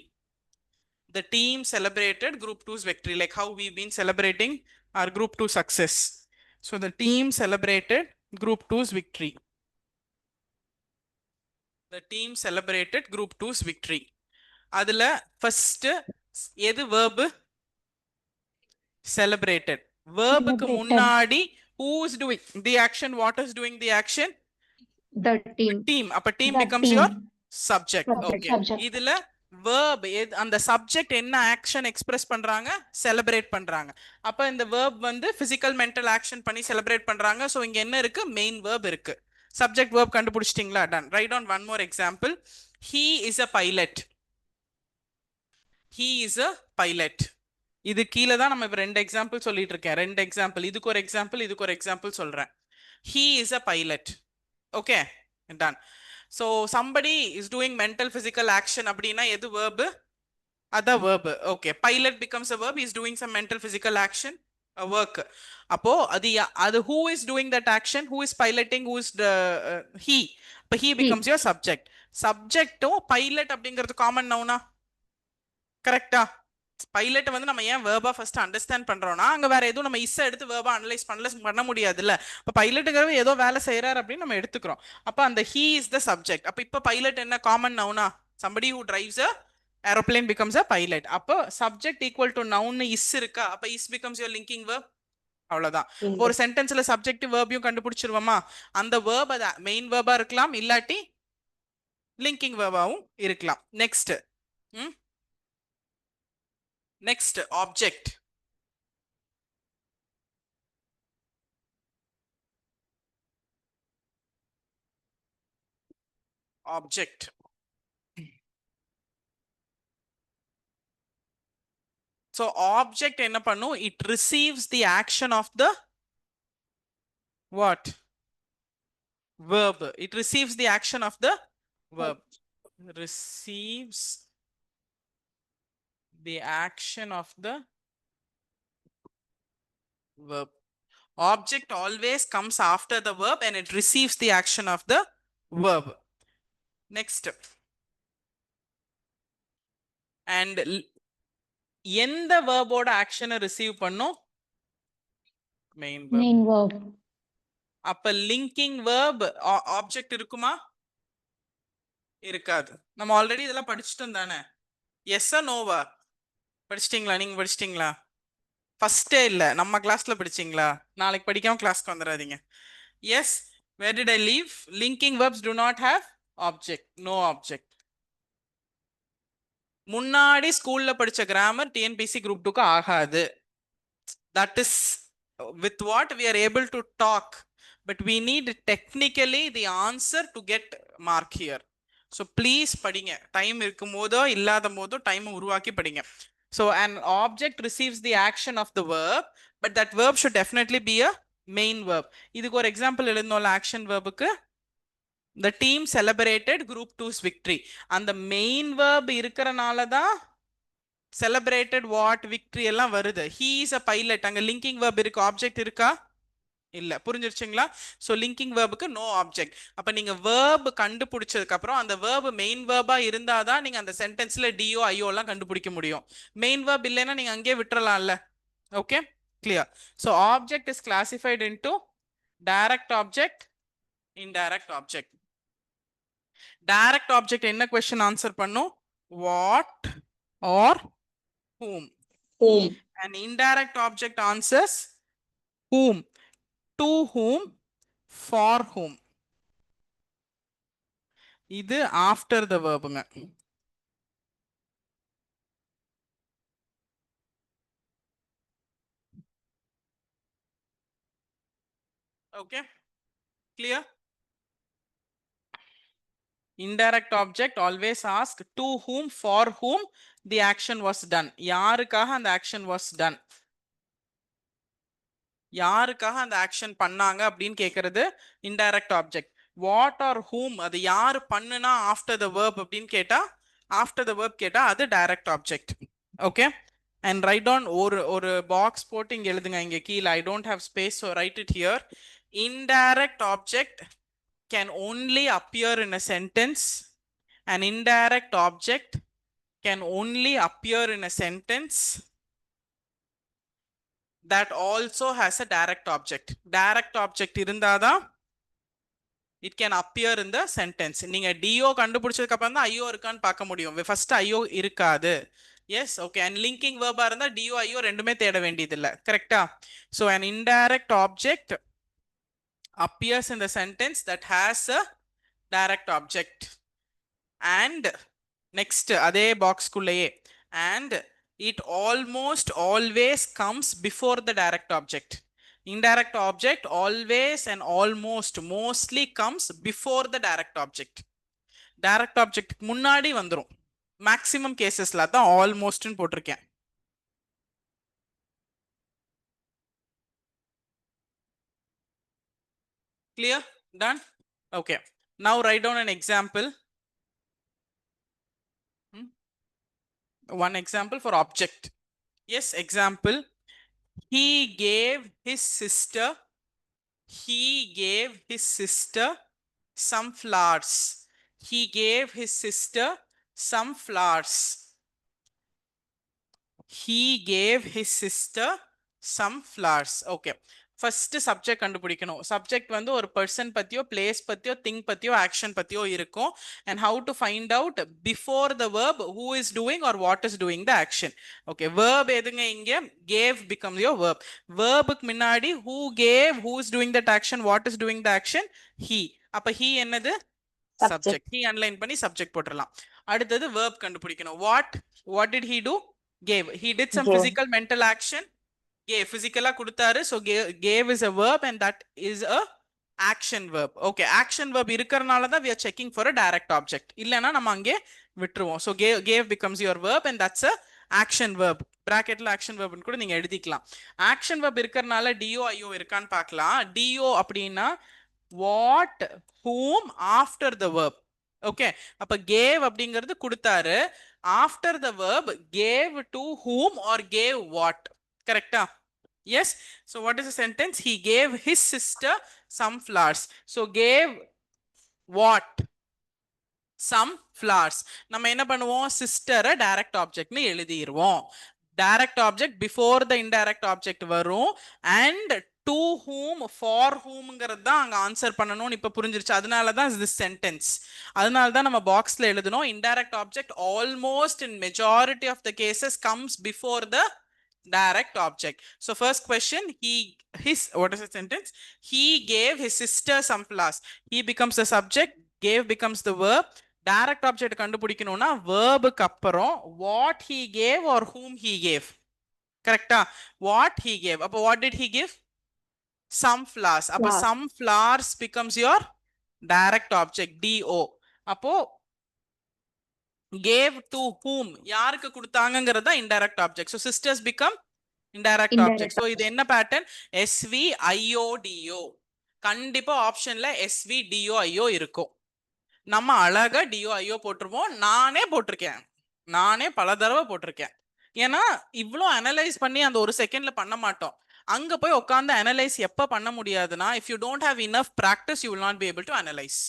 the team celebrated group 2's victory, like how we've been celebrating our group 2 success. so the team celebrated group 2's victory. the team celebrated group 2's victory. அதுல ஃபர்ஸ்ட் எது verb? celebrated. verbக்கு முன்னாடி who is doing the action, what is doing the action? The team. team. அப்ப team The becomes team. your subject. okay, Subject. இதுல verb அந்த subject என்ன action express பண்றாங்க? celebrate பண்றாங்க. அப்ப இந்த verb வந்து physical mental action பண்ணி celebrate பண்றாங்க. so இங்க என்ன இருக்கு? main verb இருக்கு. subject verb கண்டுபிடிச்சிட்டீங்களா? done. write down one more example. he is a pilot. he is a pilot. இது கீழே தான் நம்ம இப்ப ரெண்டு எக்ஸாம்பிள் சொல்லிட்டு இருக்கேன். ரெண்டு எக்ஸாம்பிள், இதுக்கு ஒரு எக்ஸாம்பிள், இதுக்கு ஒரு எக்ஸாம்பிள் சொல்றேன். he is a pilot. okay, done. so somebody is doing mental physical action அப்படினா எது verb? அத verb. okay, pilot becomes a verb. he is doing some mental physical action, a work. அப்போ அது who is doing that action? who is piloting? who is the he? அப்ப he becomes your subject. subjectம் pilot அப்படிங்கிறது காமன் நவுனா? கரெக்டா? பைலட் வந்து நம்ம ஏன் வேர்பா ஃபர்ஸ்ட் அண்டர்ஸ்டாண்ட் பண்றோம்னா, அங்க வேற எதுவும் நம்ம இஸ் எடுத்து வேர்பா அனலைஸ் பண்ண முடியாதுல்ல. இப்ப பைலட்டுங்கிறவ ஏதோ வேலை செய்யறாரு அப்படின்னு நம்ம எடுத்துக்கிறோம். அப்ப அந்த he is the subject. அப்ப இப்ப பைலட் என்ன common நவுனா? somebody who drives a aeroplane becomes a pilot. அப்ப subject equal to noun is இருக்கா? அப்ப is becomes your linking verb. அவ்வளவுதான். ஒரு சென்டென்ஸ்ல சப்ஜெக்ட் வேர்பையும் கண்டுபிடிச்சிருவோமா? அந்த வேர்ப் அது மெயின் வேர்பா இருக்கலாம், இல்லாட்டி லிங்கிங் வேர்பாவும் இருக்கலாம். Next next object. Object so object என்ன பண்ணும், it receives the action of the what, verb. It receives the action of the verb. Receives the action of the verb. Object always comes after the verb and it receives the action of the verb. Next. And எந்த verb-ஓட action receive பண்ணும், main verb. Main verb. அப்ப linking verb object இருக்குமா, இருக்காது. நம்ம ஆல்ரெடி இதெல்லாம் படிச்சிட்டோம் தானே. எஸ்ஸா நோவா படிச்சிட்டீங்களா, நீங்க படிச்சிட்டீங்களா? ஃபர்ஸ்டே இல்ல, நம்ம கிளாஸ்ல படிச்சீங்களா? நாளைக்கு படிக்காம கிளாஸ்க்கு வந்துடாதீங்க. Yes, where did I leave? Linking verbs do not have object. No object. முன்னாடி ஸ்கூல்ல படிச்ச கிராமர் டிஎன்பிசி குரூப் 2க்கு ஆகாது. That is with what we are able to talk, but we need technically the answer to get mark here. So please படிங்க, டைம் இருக்கும் போதோ இல்லாத போதோ டைம் உருவாக்கி படிங்க. So an object receives the action of the verb, but that verb should definitely be a main verb. இதுக்கு ஒரு எக்ஸாம்பிள் எழுதணும்ல action verbுக்கு. The team celebrated group 2's victory. அந்த main verb இருக்கறனால தான் celebrated what victory எல்லாம் வருது. He is a pilot. அங்க linking verb இருக்கு, object இருக்கா? இல்ல. புரிஞ்சிருச்சுங்களா? So linking verbுக்கு no object. அப்ப நீங்க verb கண்டுபிடிச்சதுக்கு அப்புறம் அந்த verb main verb-ஆ இருந்தாதான் நீங்க அந்த சென்டென்ஸ்ல do io எல்லாம் கண்டுபிடிக்க முடியும். main verb இல்லைன்னா நீங்க அங்கேயே விட்டுறலாம்ல. Okay, clear. So object is classified into direct object, indirect object. Direct object என்ன question answer பண்ணும்? What or whom. Whom. An indirect object answers whom, to whom, for whom. இது after the verbங்க. Okay, clear. Indirect object always ask to whom, for whom the action was done. யாருக்காக அந்த action was done, யாருக்காக அந்த action பண்ணாங்க அப்படின்னு கேக்குறது indirect object. What or whom, அது யாரு பண்ணுனா after the verb அப்படின்னு கேட்டா, after the verb கேட்டா அது direct object. Okay, and write down ஒரு box போட்டு இங்க எழுதுங்க இங்க கீழ. I don't have space, so write it here. Indirect object can only appear in a sentence. An indirect object can only appear in a sentence that also has a direct object. Direct object இருந்தாதான் it can appear in the sentence. நீங்க do கண்டுபிடிச்சதுக்கு அப்புறம் தான் io இருக்கான்னு பார்க்க முடியும். first io இருக்காது. Yes, okay. And linking verb இருந்தா do io ரெண்டுமே தேட வேண்டியது இல்ல. கரெக்ட்டா? So an indirect object appears in the sentence that has a direct object. And next அதே box குள்ளேயே, and it almost always comes before the direct object. Indirect object always and almost mostly comes before the direct object. Direct object முன்னாடி வந்துரும். maximum casesல தான் almost ன்னு போட்டிருக்கேன். Clear? Done? Okay. Now write down an example. One example for object. Yes, example. He gave his sister some flowers. He gave his sister some flowers. He gave his sister some flowers. Okay. First subject கண்டுபிடிக்கணும். Subject வந்து ஒரு person பத்தியோ, place பத்தியோ, thing பத்தியோ, action பத்தியோ இருக்கும். And how to find out before the verb who is doing or what is doing the action. Okay, verb எதுங்க இங்க? Gave becomes your verb. Verbுக்கு முன்னாடி who gave, who is doing that action, what is doing the action? He. அப்ப he என்னது? Subject. He underline பண்ணி subject போட்டுறலாம். அடுத்தது verb கண்டுபிடிக்கணும். What did he do? Gave. He did some Gave. physical mental action. Gave. Physically கொடுத்தாரு. So gave is a verb and that is a action verb. Okay, action verb இருக்கறனால தான் we are checking for a direct object. இல்லனா நம்ம அங்கே விட்டுருவோம். So gave becomes your verb and that's a action verb. bracketல action verb கூட நீங்க எழுதிக்கலாம். action verb இருக்கறனால do io இருக்கான்னு பார்க்கலாம். do அப்படினா what, whom, after the verb. Okay, அப்ப gave அப்படிங்கிறது கொடுத்தாரு. After the verb gave to whom or gave what. Correct? Yes. So what is the sentence? He gave his sister some flowers. So gave what? Some flowers. நம்ம என்ன பண்ணுவோம்? sister direct object னு எழுதிடுவோம். direct object before the indirect object வரும் and to whom, for whomங்கிறது தான் அங்க ஆன்சர் பண்ணணும்னு இப்ப புரிஞ்சிருச்சு. அதனால தான் this sentence. அதனால தான் நம்ம பாக்ஸ்ல எழுதணும் indirect object almost in majority of the cases comes before the direct object. So first question, what is the sentence? He gave his sister some flowers. He becomes the subject, gave becomes the verb. Direct object கண்டுபிடிக்கணும்னா verb க்கு அப்புறம் what he gave or whom he gave. கரெக்ட்டா? What he gave. அப்ப what did he give? Some flowers. அப்ப some flowers becomes your direct object do. அப்போ gave to whom, யாருக்கு கொடுத்தாங்கங்கிறது தான் indirect object. So sisters become indirect object. So இது என்ன pattern? SVIODO. கண்டிப்பா ஆப்ஷன்ல SVDOIO இருக்கும். நம்ம அழகா DOIO போட்டுருவோம். நானே போட்டிருக்கேன். நானே பல தடவை போட்டிருக்கேன். ஏன்னா இவ்வளோ அனலைஸ் பண்ணி அந்த ஒரு செகண்ட்ல பண்ண மாட்டோம். அங்க போய் உட்காந்து அனலைஸ் எப்ப பண்ண முடியாதுன்னா if you don't have enough practice you will not be able to analyze.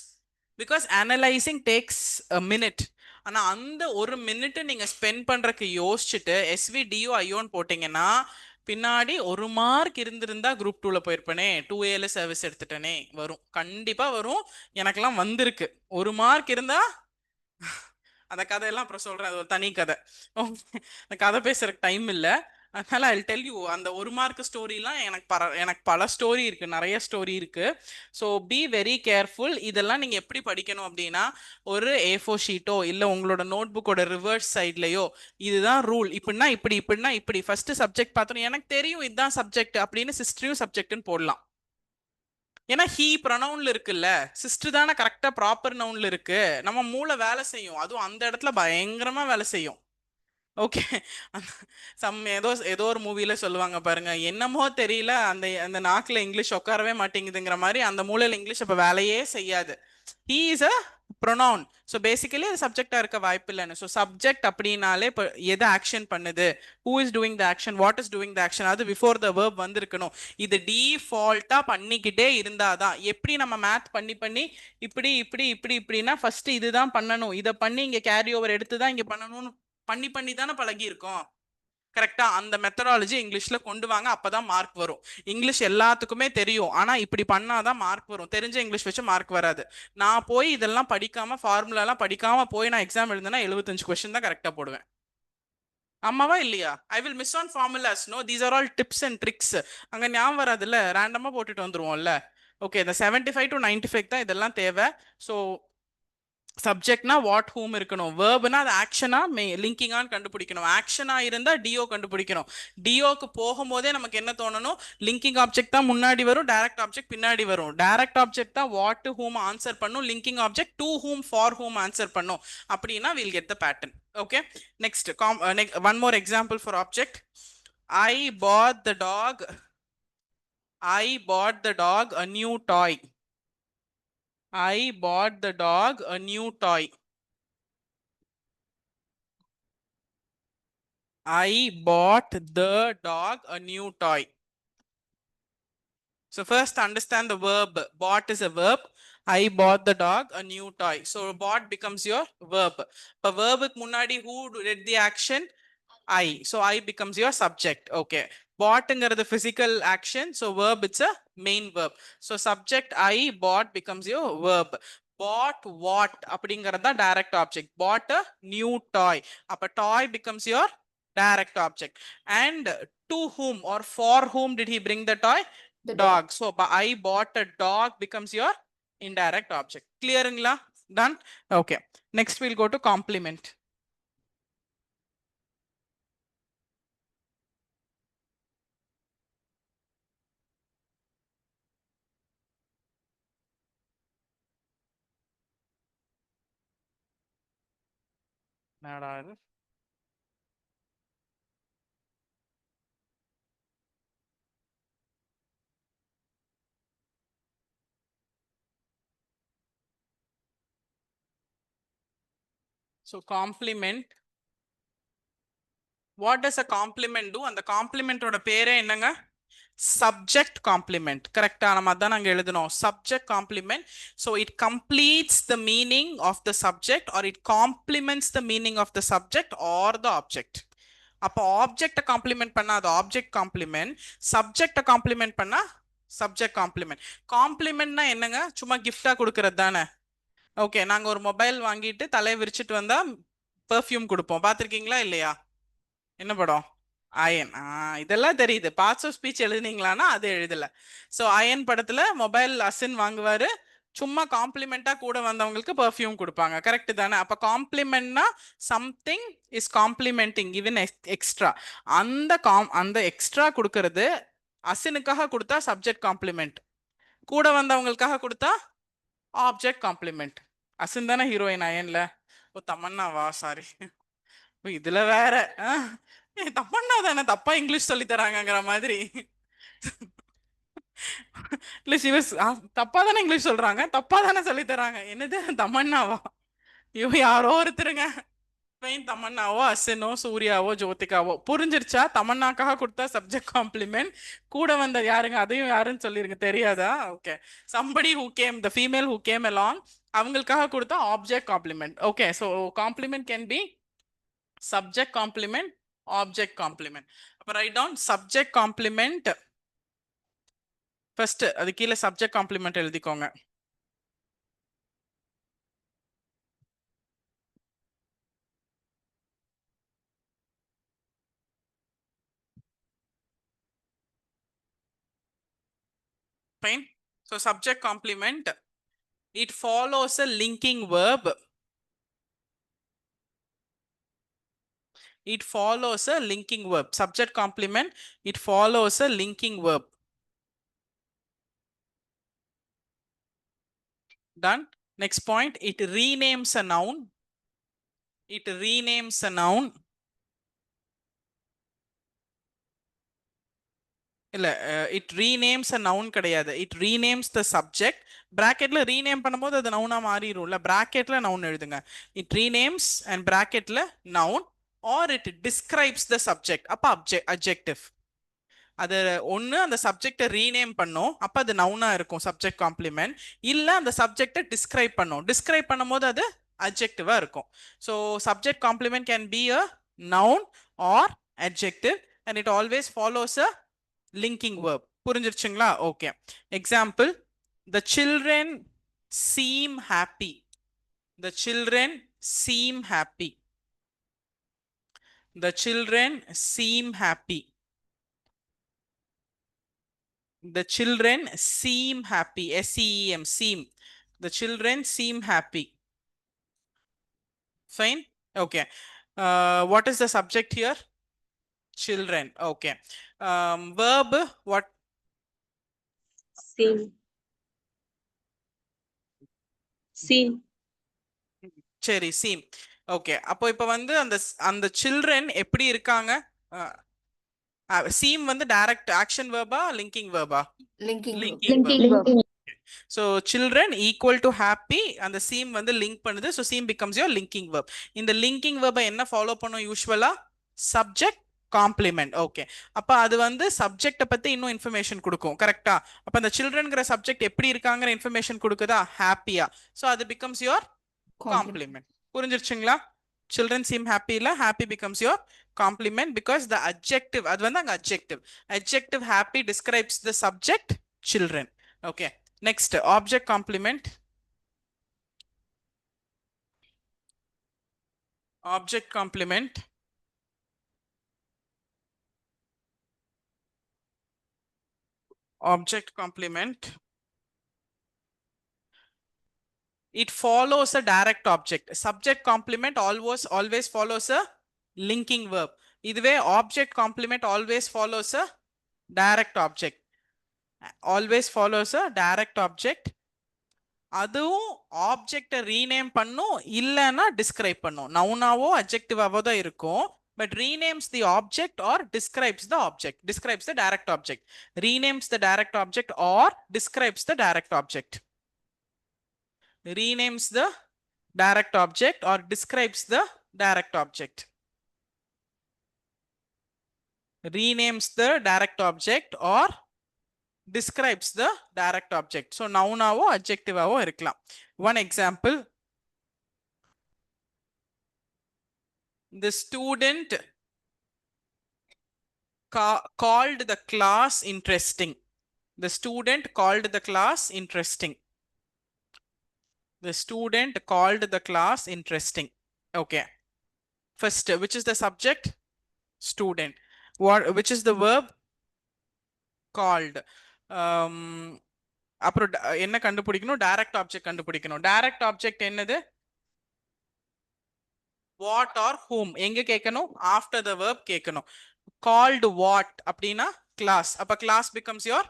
Because analyzing takes a minute. ஆனா அந்த ஒரு மினிட் நீங்க ஸ்பெண்ட் பண்றதுக்கு யோசிச்சுட்டு SVDOIOன்னு போட்டீங்கன்னா பின்னாடி ஒரு மார்க் இருந்திருந்தா குரூப் 2ல போயிருப்பேனே 2Aல சர்வீஸ் எடுத்துட்டேனே வரும். கண்டிப்பா வரும். எனக்கெல்லாம் வந்திருக்கு. ஒரு மார்க் இருந்தா அந்த கதையெல்லாம் அப்புறம் சொல்றேன். அது ஒரு தனி கதை. அந்த கதை பேசுறதுக்கு டைம் இல்லை. அதனால ஐ டெல் யூ அந்த ஒரு மார்க் ஸ்டோரிலாம் எனக்கு பல ஸ்டோரி இருக்கு, நிறைய ஸ்டோரி இருக்கு. So be very careful. இதெல்லாம் நீங்க எப்படி படிக்கணும் அப்படின்னா ஒரு A4 ஷீட்டோ இல்லை உங்களோட நோட் புக்கோட ரிவர்ஸ் சைட்லயோ இதுதான் ரூல், இப்படின்னா இப்படி இப்படின்னா இப்படி ஃபர்ஸ்ட் சப்ஜெக்ட் பார்த்தோம் எனக்கு தெரியும் இதுதான் சப்ஜெக்ட் அப்படின்னு சிஸ்டரையும் சப்ஜெக்ட்னு போடலாம். ஏன்னா ஹீ ப்ரொனவுன்ல இருக்குல்ல, சிஸ்டர் தானே கரெக்டா ப்ராப்பர் நவுன்ல இருக்கு. நம்ம மூளை வேலை செய்யும், அதுவும் அந்த இடத்துல பயங்கரமா வேலை செய்யும். ஓகே, ஏதோ ஒரு மூவில சொல்லுவாங்க பாருங்க, என்னமோ தெரியல அந்த அந்த நாக்குல இங்கிலீஷ் உட்காரவே மாட்டேங்குதுங்கிற மாதிரி அந்த மூலையில இங்கிலீஷ் அப்ப வேலையே செய்யாது. He is a pronoun. So basically அது சப்ஜெக்டா இருக்க வாய்ப்பு இல்லைன்னு. ஸோ சப்ஜெக்ட் அப்படின்னாலே இப்போ எதை ஆக்ஷன் பண்ணுது, who is doing the action, what is doing the action, அது பிஃபோர் த வேர்ப் வந்திருக்கணும். இது டிஃபால்ட்டா பண்ணிக்கிட்டே இருந்தாதான். எப்படி நம்ம மேத் பண்ணி பண்ணி இப்படி இப்படி இப்படி இப்படின்னா ஃபர்ஸ்ட் இதுதான் பண்ணணும், இதை பண்ணி இங்க கேரி ஓவர் எடுத்து தான் இங்க பண்ணணும்னு பண்ணி பண்ணி தானே பழகி இருக்கோம். கரெக்டா? அந்த மெத்தடாலஜி இங்கிலீஷ்ல கொண்டு வாங்க, அப்பதான் மார்க் வரும். இங்கிலீஷ் எல்லாத்துக்குமே தெரியும், ஆனா இப்படி பண்ணாதான் மார்க் வரும். தெரிஞ்ச இங்கிலீஷ் வச்சு மார்க் வராது. நான் போய் இதெல்லாம் படிக்காம ஃபார்முலா எல்லாம் படிக்காம போய் நான் எக்ஸாம் எழுதுனா 75 கொஸ்டின் தான் கரெக்டா போடுவேன். ஆமாவா இல்லையா? I will miss on formulas. No, these are all tips and tricks. அங்க ஞாபகம் வராதுல்ல, ரேண்டமா போட்டுட்டு வந்துருவோம்ல. ஓகே, இந்த 75 to 95 தான் இதெல்லாம் தேவை. ஸோ சப்ஜெக்ட்னா வாட் ஹூம் இருக்கணும், வேர்ப்னா அது ஆக்ஷனா லிங்கிங்கான்னு கண்டுபிடிக்கணும். ஆக்ஷனா இருந்தா டிஓ கண்டுபிடிக்கணும். டிஓக்கு போகும்போதே நமக்கு என்ன தோணணும், லிங்கிங் ஆப்ஜெக்ட் தான் முன்னாடி வரும், டைரக்ட் ஆப்ஜெக்ட் பின்னாடி வரும். டைரக்ட் ஆப்ஜெக்ட் தான் வாட் ஹூம் ஆன்சர் பண்ணும், linking object to whom for whom answer பண்ணும். அப்படின்னா will get the pattern. Okay, next one more example for object. I bought the dog a new toy. I bought the dog a new toy. I bought the dog a new toy. So first understand the verb. Bought is a verb. I bought the dog a new toy. So bought becomes your verb. But verb munadi who did the action? I. So I becomes your subject. Okay. Bought is the physical action. So verb, it's a main verb. So subject I bought becomes your verb. Bought what? அப்படிங்கறத direct object. Bought a new toy. அப்ப toy becomes your direct object. And to whom or for whom did he bring the toy? The dog. So I bought a dog becomes your indirect object. Clearங்களா? Done? Okay. Next we'll go to complement. So complement. What does a complement do? And the complement oda pere என்னங்க? Subject complement. Correct ஆ நம்ம அதான் அங்க எழுதணும். Subject complement. So it completes the meaning of the subject or it complements the meaning of the subject or the object. அப்போ ஆப்ஜெக்ட காம்ப்ளிமெண்ட் பண்ணா அது ஆப்ஜெக்ட் காம்ப்ளிமெண்ட், சப்ஜெக்ட காம்ப்ளிமெண்ட் பண்ணா சப்ஜெக்ட் காம்ப்ளிமெண்ட். காம்ப்ளிமெண்ட்னா என்னங்க? சும்மா கிஃப்டா கொடுக்கறது தானே. ஓகே, நாங்க ஒரு மொபைல் வாங்கிட்டு தலையை விரிச்சிட்டு வந்தா பெர்ஃப்யூம் கொடுப்போம். பார்த்துருக்கீங்களா இல்லையா? என்ன படம்? அயன். இதெல்லாம் தெரியுது. பார்ட்ஸ் ஆஃப் ஸ்பீச் எழுதுனீங்களான்னா அது எழுதல. ஸோ அயன் படத்துல மொபைல் அசின் வாங்குவாரு, சும்மா காம்ப்ளிமெண்டா கூட வந்தவங்களுக்கு பெர்ஃப்யூம் கொடுப்பாங்க. கரெக்ட் தானே? அப்ப காம்ப்ளிமெண்ட்னா something is complementing even extra. அந்த எக்ஸ்ட்ரா கொடுக்கறது அசினுக்காக கொடுத்தா சப்ஜெக்ட் காம்ப்ளிமெண்ட், கூட வந்தவங்களுக்காக கொடுத்தா ஆப்ஜெக்ட் காம்ப்ளிமெண்ட். அசின் தானே ஹீரோயின் அயன்ல. ஓ தமன்னாவா? சாரி. இதுல வேற தப்பண்ணா தானே தப்பா இங்கிலீஷ் சொல்லி தராங்கங்கிற மாதிரி. இல்ல சிவஸ் தப்பா தானே இங்கிலீஷ் சொல்றாங்க, தப்பா தானே சொல்லி தராங்க. என்னது தமன்னாவா? ஐயோ யாரோ ஒருத்தருங்க. தமன்னாவோ அசினோ சூர்யாவோ ஜோதிகாவோ. புரிஞ்சிருச்சா? தமன்னாக்காக கொடுத்தா சப்ஜெக்ட் காம்ப்ளிமெண்ட், கூட வந்த யாருங்க அதையும் யாருன்னு சொல்லிருங்க. தெரியாதா? Okay. Somebody who came, the female who came along, அவங்களுக்காக கொடுத்தா object complement. Okay, so complement can be subject complement, object complement. அப்ப write down subject complement. first அது கீழே subject complement எழுதிக்கோங்க. fine. So subject complement, it follows a linking verb. It follows a linking verb. Subject complement, it follows a linking verb. Done. Next point, it renames a noun. It renames a noun. இல்ல, இட் ரீநேம்ஸ் அ நவுன் கிடையாது. It renames the subject. பிராக்கெட்ல ரீநேம் பண்ணும்போது அது நவுனா மாறிடும்ல. பிராக்கெட்ல நவுன் எழுதுங்க. இட் ரீநேம்ஸ் அண்ட் பிராக்கெட்ல noun or it describes the subject. அப்ப அட்ஜெக்டிவ். அது ஒன்று அந்த சப்ஜெக்டை ரீநேம் பண்ணும், அப்போ அது நவுனா இருக்கும் சப்ஜெக்ட் காம்ப்ளிமெண்ட். இல்லை அந்த சப்ஜெக்டை டிஸ்கிரைப் பண்ணும், டிஸ்கிரைப் பண்ணும்போது அது அட்ஜெக்டிவா இருக்கும். So subject complement can be a noun or adjective and it always follows a linking verb. புரிஞ்சிருச்சுங்களா? Okay. Example, the children seem happy. The children seem happy. The children seem happy. The children seem happy. S-E-E-M, seem. The children seem happy. Fine. Okay. What is the subject here? Children. Okay. Verb, what? Seem. Seem. சரி, சீம். ஓகே, அப்போ இப்போ வந்து அந்த அந்த சில்ட்ரன் எப்படி இருக்காங்க? சீம் வந்து டைரக்ட் ஆக்ஷன் வேர்பா லிங்கிங் வேர்பா? Linking. Linking verb. So children equal to happy, அந்த சீம் வந்து லிங்க் பண்ணுது. So seem becomes your linking verb. இந்த லிங்கிங் வேர்பை என்ன ஃபாலோ பண்ணும் யூஸ்வலா? Subject complement. ஓகே, அப்போ அது வந்து சப்ஜெக்டை பத்தி இன்னும் இன்ஃபர்மேஷன் கொடுக்கும். கரெக்டா? அப்போ அந்த சில்ட்ரன்கிற சப்ஜெக்ட் எப்படி இருக்காங்கிற இன்ஃபர்மேஷன் கொடுக்குதா? ஹாப்பியா. ஸோ அது பிகம்ஸ் யோர் காம்ப்ளிமெண்ட். புரிஞ்சிருச்சுங்களா? children seem happy இல்ல, happy becomes your complement because the adjective, அது வந்து அங்க adjective happy describes the subject children. Okay, next object complement. Object complement, object complement it follows a direct object. Subject complement always follows a linking verb. இதுவே object complement always follows a direct object. Always follows a direct object. அதுவும் ஆப்ஜெக்ட ரீநேம் பண்ணும் இல்லனா டிஸ்கிரைப் பண்ணும். நவுனாவோ அட்ஜெக்டிவாவோ தான் இருக்கும். But renames the object or describes the object. Describes the direct object. Renames the direct object or describes the direct object. Renames the direct object or describes the direct object. Renames the direct object or describes the direct object. So noun-ஆவோ adjective-ஆவோ இருக்கலாம். One example. The student called the class interesting. The student called the class interesting. The student called the class interesting. Okay. First, which is the subject? Student. Which is the verb? Called. அப்புறம் என்ன கண்டுபிடிக்கணும்? டைரக்ட் ஆப்ஜெக்ட் கண்டுபிடிக்கணும். டைரக்ட் ஆப்ஜெக்ட் என்னது? what or whom. எங்க கேட்கணும்? after the verb கேட்கணும். called what அப்படின்னா class. அப்ப class becomes your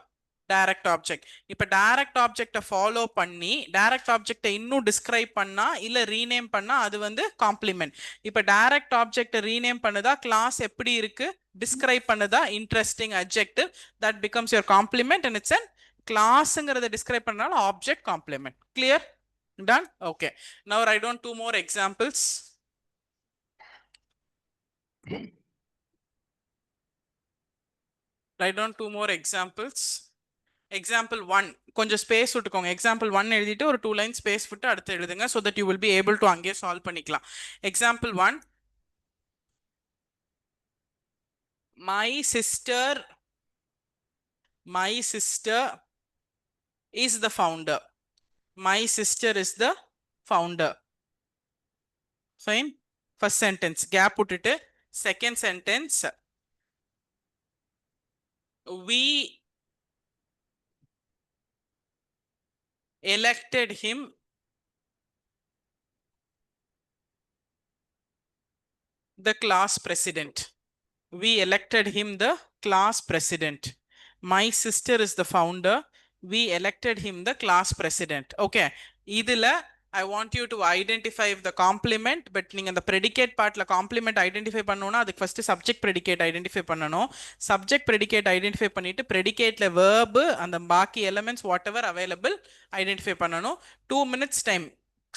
direct object. இப்ப direct object ஃபாலோ பண்ணி direct object இன்னும் describe பண்ணா இல்ல rename பண்ணா அது வந்து complement. இப்ப direct object rename பண்ணுதா class எப்படி இருக்கு describe பண்ணுதா interesting adjective, that becomes your complement and it's an classங்கிறத describe பண்ணனால object complement. Clear? Done? Okay. Now write down two more examples. Write down two more examples. Example 1 கொஞ்சம் ஸ்பேஸ் விட்டுக்கோங்க. example 1 எழுதிட்டு ஒரு 2 லைன் ஸ்பேஸ் விட்டு அடுத்து எழுதுங்க, so that you will be able to அங்கே சால்வ் பண்ணிக்கலாம். example 1. my sister is the founder. My sister is the founder. Fine. First sentence gap விட்டுட்டு second sentence, we elected him the class president. We elected him the class president. My sister is the founder. We elected him the class president. Okay. இதுல I want you to identify the complement, but நீங்க அந்த predicate partல complement identify பண்ணனும்னா அதுக்கு first subject predicate identify பண்ணனும். Subject predicate identify பண்ணிட்டு predicateல verb அந்த பாக்கி elements whatever available identify பண்ணனும். 2 minutes time.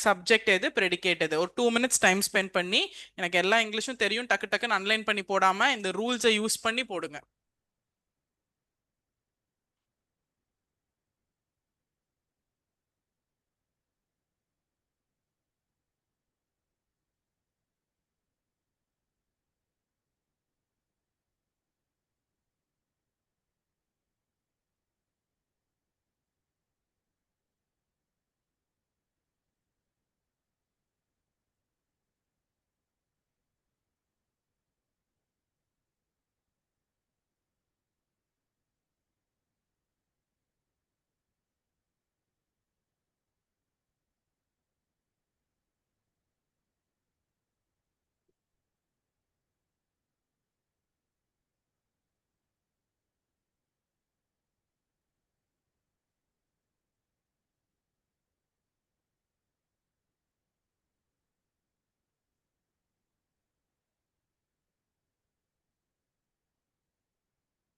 Subject எது predicate எது ஒரு 2 minutes time spend பண்ணி எனக்கு எல்லா இங்கிலீஷும் தெரியும் டக்கு டக்குன்னு அன்லைன் பண்ணி போடாம இந்த ரூல்ஸை யூஸ் பண்ணி போடுங்க.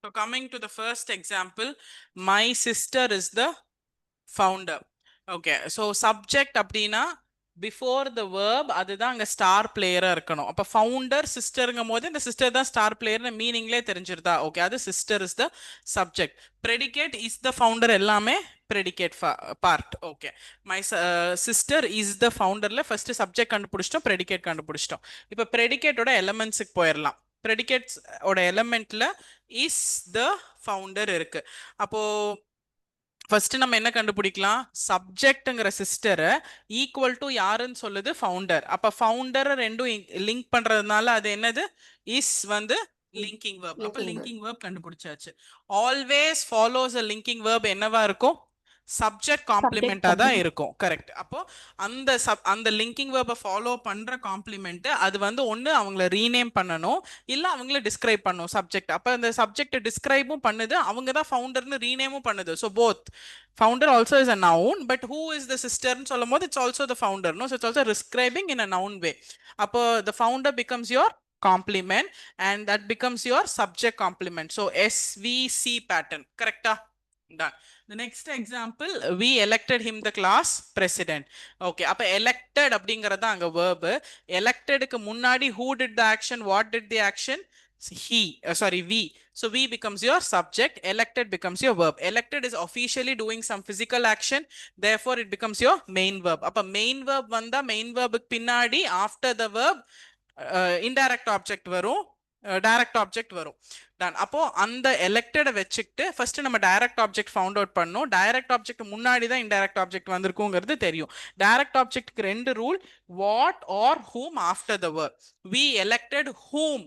So coming to the first example, my sister is the founder. Okay, so subject அப்படின்னா before the verb அதுதான் அங்க ஸ்டார் பிளேயரா இருக்கணும். அப்ப ஃபவுண்டர் சிஸ்டருங்கும் போது இந்த சிஸ்டர் தான் ஸ்டார் பிளேயர்னு மீனிங்லே தெரிஞ்சிருதா? ஓகே, அது sister is the subject. predicate is the founder எல்லாமே predicate பார்ட். ஓகே, மை சிஸ்டர் இஸ் த ஃபவுண்டர்ல ஃபர்ஸ்ட் சப்ஜெக்ட் கண்டுபிடிச்சிட்டோம், predicate கண்டுபிடிச்சிட்டோம். இப்ப predicateோட எலிமெண்ட்ஸுக்கு போயிடலாம். predicates ஓட எலிமெண்ட்ல இஸ் த ஃபவுண்டர் இருக்கு. அப்போ ஃபர்ஸ்ட் நம்ம என்ன கண்டுபிடிக்கலாம்? சப்ஜெக்ட்ங்கிற சிஸ்டரை ஈக்குவல் டு யாருன்னு சொல்லுது? ஃபவுண்டர். அப்ப ஃபவுண்டர் ரெண்டும் லிங்க் பண்றதுனால அது என்னது? இஸ் வந்து லிங்கிங் verb. அப்ப லிங்கிங் verb கண்டுபிடிச்சாச்சு. Always follows a linking verb என்னவா இருக்கும்? சப்ஜெக்ட் காம்ப்ளிமெண்டா தான் complement. இருக்கும். கரெக்ட். அப்போ அந்த லிங்கிங் வேர்பை ஃபாலோ பண்ற காம்ப்ளிமெண்ட் அது வந்து ஒண்ணு அவங்கள ரீநேம் பண்ணணும், இல்ல அவங்கள டிஸ்கிரைப் பண்ணணும் சப்ஜெக்ட். அப்ப அந்த சப்ஜெக்ட் டிஸ்கிரைபும் பண்ணுது, அவங்க தான் ஃபவுண்டர்னு ரீநேமும் பண்ணுது. So both founder also is a noun, but who is the sister ன்னு சொல்லும்போது it's also the founder, no? So it's also describing in a noun way. அப்போ the founder becomes your complement and that becomes your subject complement. So SVC pattern. Correct? Done. The next example, we elected him the class president. Okay, அப்ப elected அப்படிங்கறது அங்க verb. Electedக்கு முன்னாடி who did the action, what did the action? He, sorry, we. So we becomes your subject, elected becomes your verb. Elected is officially doing some physical action, therefore it becomes your main verb. அப்ப main verb வந்தா main verb பின்னாடி after the verb indirect object வரும், direct object வரும். டன். அப்போ அந்த எலெக்டட வச்சுக்கிட்டு ஃபர்ஸ்ட் நம்ம டைரக்ட் ஆப்ஜெக்ட் ஃபவுண்ட் அவுட் பண்ணோம். டைரக்ட் ஆப்ஜெக்ட் முன்னாடி தான் இன்டைரக்ட் ஆப்ஜெக்ட் வந்திருக்குங்கிறது தெரியும். டைரக்ட் ஆப்ஜெக்ட்க்கு ரெண்டு rule, what are whom after the verb. We elected whom,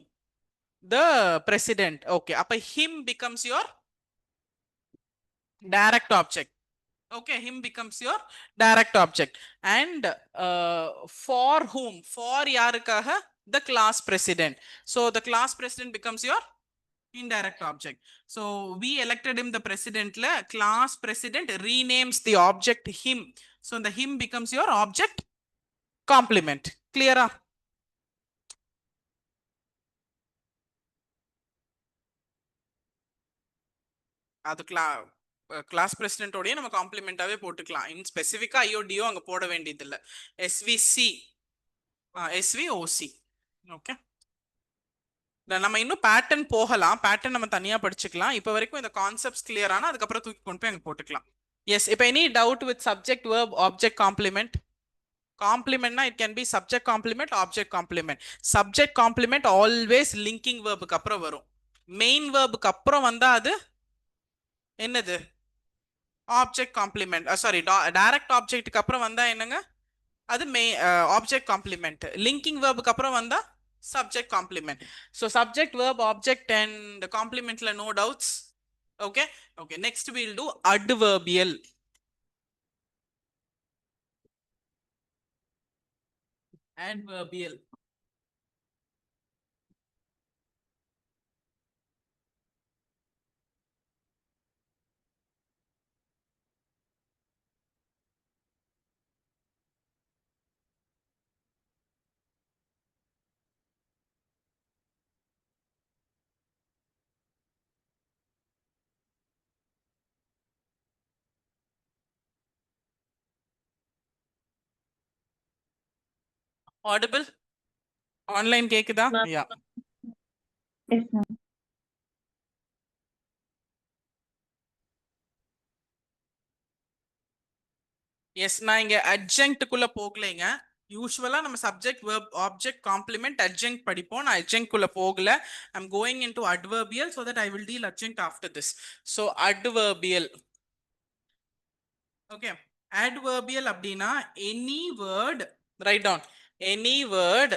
the president. Okay, அப்ப him becomes your direct object. Okay, him becomes your direct object. And for whom, for யாருக்காக, the class president. So the class president becomes your indirect object. So we elected him the president la class president renames the object him. So the him becomes your object complement. Clear? அது கிளாஸ் பிரசிடென்ட்டோடய நம்ம காம்ப்ளிமெண்டாவே போட்டுக்கலாம். இன் ஸ்பெசிஃபிக்கா ஐஓடியோ அங்க போட வேண்டியது இல்லை. SVC, SVOC. ஓகே, நம்ம இன்னும் பேட்டர்ன் போகலாம். பேட்டர்ன் நம்ம தனியா படிச்சுக்கலாம். இப்போ வரைக்கும் இந்த கான்செப்ட்ஸ் கிளியர் ஆனா அதுக்கப்புறம் தூக்கி கொண்டு போய் அங்க போட்டுக்கலாம். எஸ், இப்போ any doubt with subject verb object complement? காம்ப்ளிமெண்ட்னா it can be subject complement, object complement. Subject complement always linking வேர்புக்கு அப்புறம் வரும். மெயின் வேர்புக்கு அப்புறம் வந்தா அது என்னது? Object complement. சாரி, டைரக்ட் ஆப்ஜெக்ட்டுக்கு அப்புறம் வந்தா என்னங்க? அது ஆப்ஜெக்ட் காம்ப்ளிமெண்ட். லிங்கிங் வேர்புக்கு அப்புறம் வந்தா subject complement. So subject verb object and complement la no doubts. Okay, okay, next we'll do adverbial. Adverbial. Audible? Online கேக்குதா? Yeah. Yes, ma'am. எஸ், நான் இங்க adjunct குள்ள போகலைங்க. யூஸ்வலா நம்ம subject verb object complement adjunct படிப்போம். நான் adjunct குள்ள போகல. I'm going into adverbial so that I will deal adjunct after this. So adverbial. Okay, adverbial அப்படின்னா any word, write down, any word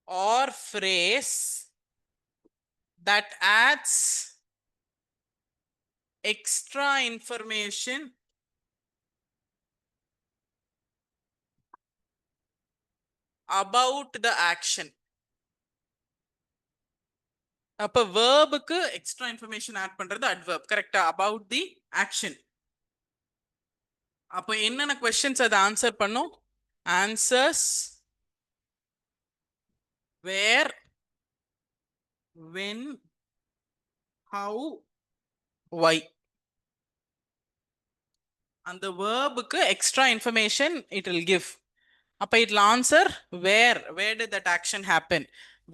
or phrase that adds extra information about the action. அப்ப வேர்புக்கு எக்ஸ்ட்ரா இன்ஃபர்மேஷன் ஆட் பண்றது adverb. கரெக்டா? about the action. அப்ப என்னென்ன क्वेश्चंस அதை ஆன்சர் பண்ணும்? answers where, when, how, why. அந்த வேர்புக்கு extra information it will give. அப்ப it'll answer where did that action happen,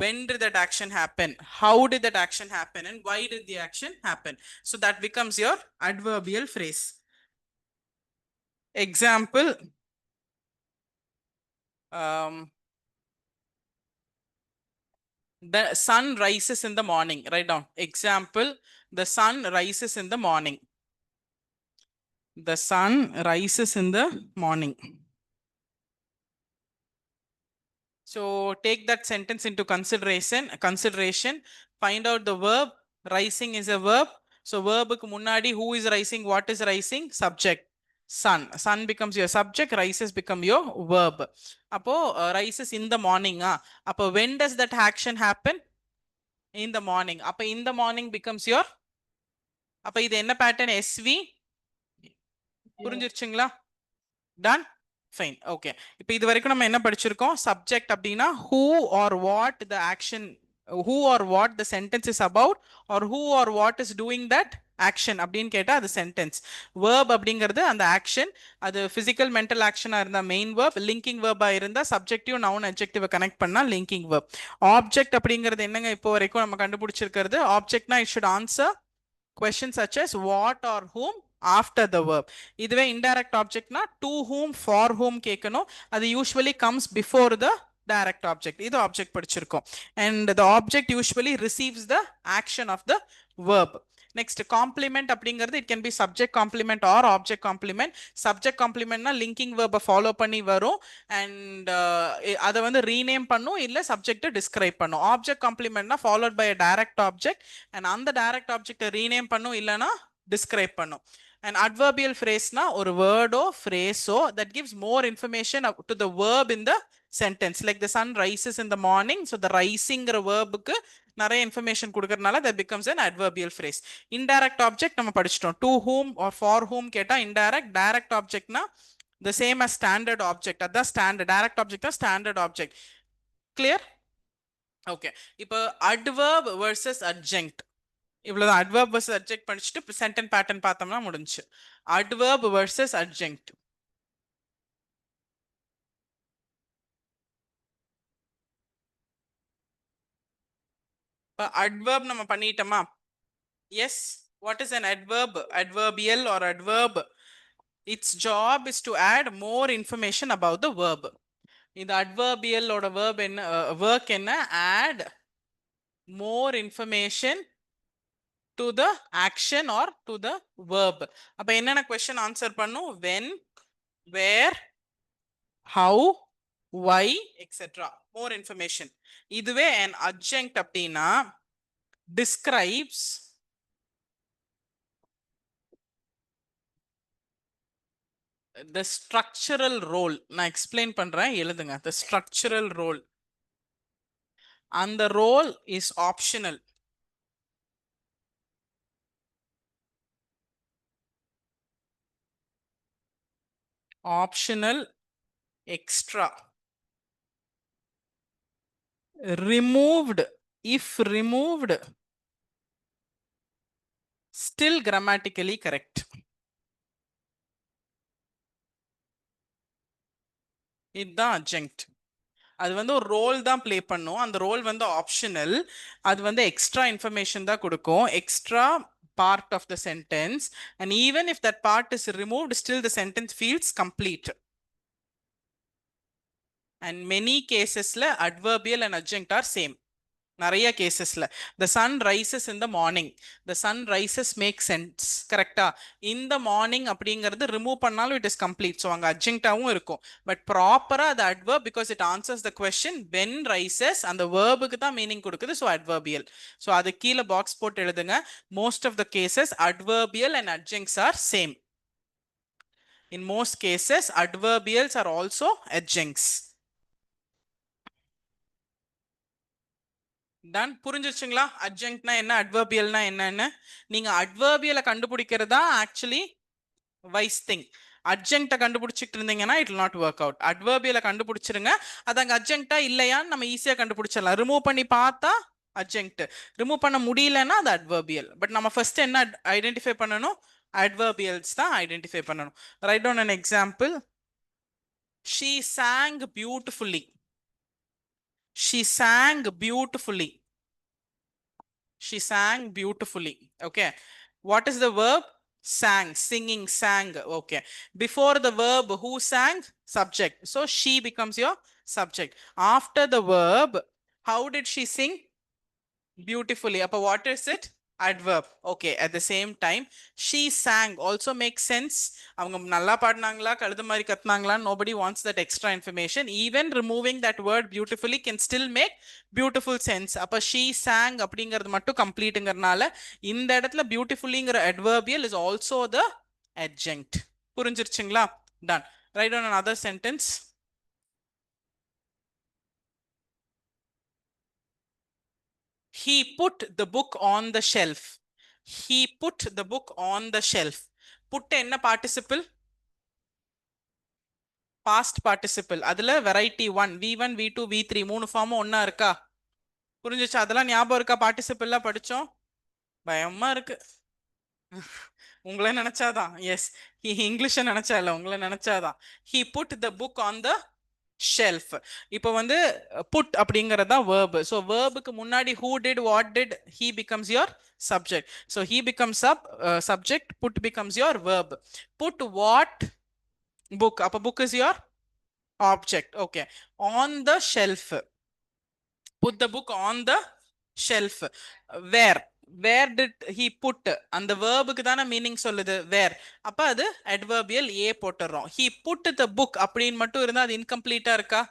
when did that action happen, how did that action happen, and why did the action happen. So that becomes your adverbial phrase. Example, the sun rises in the morning. Write down. Example, the sun rises in the morning. The sun rises in the morning. So take that sentence into consideration. Find out the verb. Rising is a verb. So verb க்கு முன்னாடி who is rising, what is rising? Subject. Sun. Sun becomes your subject, rises become your verb. அப்போ rises in the morning. அப்போ when does that action happen? In the morning. அப்போ in the morning becomes your, அப்போ இது என்ன pattern? SV. புரிஞ்சிருச்சுங்களா? Done? Fine. Okay. இப்போ இது வரைக்கும் நம்ம என்ன படிச்சிருக்கோம்? Subject அப்படின்னா who or what the action, who or what the sentence is about, or who or what is doing that action அப்படின்னு கேட்டா அது sentence. Verb அப்படிங்கிறது அந்த action, அது physical mental action இருந்தா main verb, linking verb இருந்தா subjective noun adjective connect பண்ணா linking verb. Object அப்படிங்கிறது என்னங்க இப்போ வரைக்கும் நம்ம கண்டுபிடிச்சிருக்கிறது? Objectனா it should answer questions such as what or whom after the verb. இதுவே indirect object na to whom, for whom கேட்கணும். அது usually comes before the direct object. இது object படிச்சிருக்கோம். And the object usually receives the action of the verb. Next, complement அப்படிங்கிறது it can be subject complement or object complement. Subject complement na linking verb follow பண்ணி வரும், and அதை வந்து rename பண்ணும் இல்ல subject describe பண்ணும். Object complement na followed by a direct object, and அந்த direct object rename பண்ணும் இல்லனா describe பண்ணும். An adverbial phrase na ஒரு word or phrase that gives more information to the verb in the sentence. Like the sun rises in the morning, so the rising verb க்கு நிறைய information கொடுக்கறனால that becomes an adverbial phrase. Indirect object நம்ம படிச்சிட்டோம். To whom or for whom கேட்டா indirect. Direct object na the same as standard object. அதான் standard. Direct object தான் standard object. Clear? Okay. இப்போ adverb versus adjunct. இவ்வளவுதான். adverb versus adjunct படிச்சுட்டு sentence pattern பார்த்தோம்னா முடிஞ்சு. adverb versus adjunct. adverb நம்ம பண்ணிட்டோமா? Yes. What is an adverb? Adverbial or adverb? Its job is to add more information about the verb. இந்த adverbial ஓட verb என்ன, work என்ன? Add more information to the action or to the verb. அப்ப என்னென்ன question answer பண்ணும்? When, where, how, why, etc. More information. இதுவே an adjunct அப்படின்னா describes the structural role. நான் explain பண்றேன், எழுதுங்க. The structural role. And the role is optional. Optional, extra. Removed, if removed, still grammatically correct. இதுதான் adjunct. அது வந்து ஒரு ரோல் தான் ப்ளே பண்ணும். அந்த ரோல் வந்து ஆப்ஷனல். அது வந்து எக்ஸ்ட்ரா இன்ஃபர்மேஷன் தான் கொடுக்கும், extra part of the sentence, and even if that part is removed, still the sentence feels complete. And many cases la adverbial and adjunct are same. நிறைய கேசஸ்ல the sun rises in the morning, the sun rises makes sense. கரெக்டா? in the morning அப்படிங்கிறது ரிமூவ் பண்ணாலும் it is complete, so அங்க adjunctவும் இருக்கும். பட் ப்ராப்பரா அது adverb because it answers the question when rises, அந்த verbுக்கு தான் மீனிங் கொடுக்குது, so adverbial. so அது கீழே பாக்ஸ் போட்டு எழுதுங்க. most of the cases adverbial and adjuncts are same. in most cases adverbials are also adjuncts. Done. புரிஞ்சிருச்சுங்களா? அட்ஜங்க்ட்னா என்ன, அட்வர்பியல்னா என்னன்னு? நீங்க அட்வர்பியலை கண்டுபிடிக்கிறதா ஆக்சுவலி வைஸ் திங். அட்ஜங்க்ட கண்டுபிடிச்சிட்டு இருந்தீங்கன்னா it will not work out. அட்வர்பியலை கண்டுபிடிச்சிருங்க, அது அங்க அட்ஜங்க்டா இல்லையான்னு நம்ம ஈஸியா கண்டுபிடிச்சிடலாம். ரிமூவ் பண்ணி பார்த்தா அட்ஜங்க்ட், ரிமூவ் பண்ண முடியலன்னா அது அட்வர்பியல். பட் நம்ம ஃபர்ஸ்ட் என்ன ஐடென்டிஃபை பண்ணணும்? அட்வர்பியல்ஸ் தான் ஐடென்டிஃபை பண்ணணும். Write down an example. She sang beautifully. She sang beautifully. She sang beautifully. Okay. What is the verb? Sang. Singing, sang. Okay. Before the verb, who sang? Subject. So she becomes your subject. After the verb, how did she sing? Beautifully. Appa what is it? adverb. Okay, at the same time she sang also makes sense. அவங்க நல்லா பாடுனாங்களா கழுத மாதிரி கத்துனாங்களா, nobody wants that extra information. Even removing that word beautifully can still make beautiful sense. அப்ப she sang அப்படிங்கிறது மட்டும் கம்ப்ளீட்ங்கறனால இந்த இடத்துல beautifullyங்கிற adverbial is also the adjunct. புரிஞ்சிருச்சுங்களா? Done. Write down another sentence. He put the book on the shelf. He put the book on the shelf. Put என்ன participle? Past participle. அதுல variety 1, V1, V2, V3 மூணு ஃபார்மும் ஒண்ணா இருக்கா? புரிஞ்சுச்சா? அதெல்லாம் ஞாபகம் இருக்கா? பார்ட்டிசிபிள்லாம் படிச்சோம். பயமா இருக்கு. உங்களை நினைச்சாதான். எஸ், இங்கிலீஷ நினைச்சா இல்ல, உங்களை நினைச்சாதான். He put the book on the shelf. இப்போ வந்து put அப்படிங்கறதா verb. So verbக்கு முன்னாடி who did, what did, he becomes your subject. So he becomes subject, put becomes your verb. Put what book? அப்ப book is your object. Okay. On the shelf. Put the book on the shelf. Where did he put? அந்த வேர்புக்கு தான மீனிங் சொல்லுது where. அப்ப அது adverbial a போட்டுறோம். He put the book அப்படின்னு மட்டும் இருந்தா அது இன்கம்ப்ளீட்டா இருக்கா?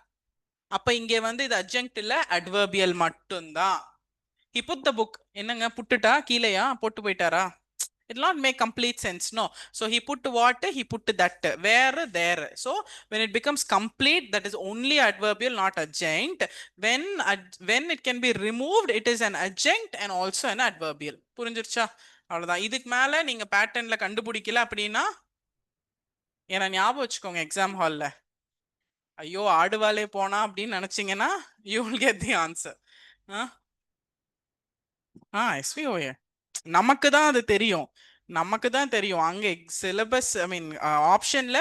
அப்ப இங்க வந்து இது adjunct இல்ல, adverbial மட்டும்தான். He put the book. என்னங்க புட்டுட்டா கீழையா போட்டு போயிட்டாரா? It will not make complete sense. No. So he put what? He put that. Where? There. So when it becomes complete, that is only adverbial, not adjunct. When it can be removed, it is an adjunct and also an adverbial. புரிஞ்சிருச்சா? அவ்வளவுதான். இதுக்கு மேல நீங்க பேட்டர்ன்ல கண்டுபிடிக்கல அப்படின்னா என்ன ஞாபகம் வச்சுக்கோங்க, எக்ஸாம் ஹால்ல ஐயோ ஆடுவாலே போனா அப்படின்னு நினைச்சீங்கன்னா you will get the answer. SVOA நமக்கு தான் அது தெரியும், நமக்கு தான் தெரியும். அங்க சிலபஸ் ஐ மீன் ஆப்ஷன்ல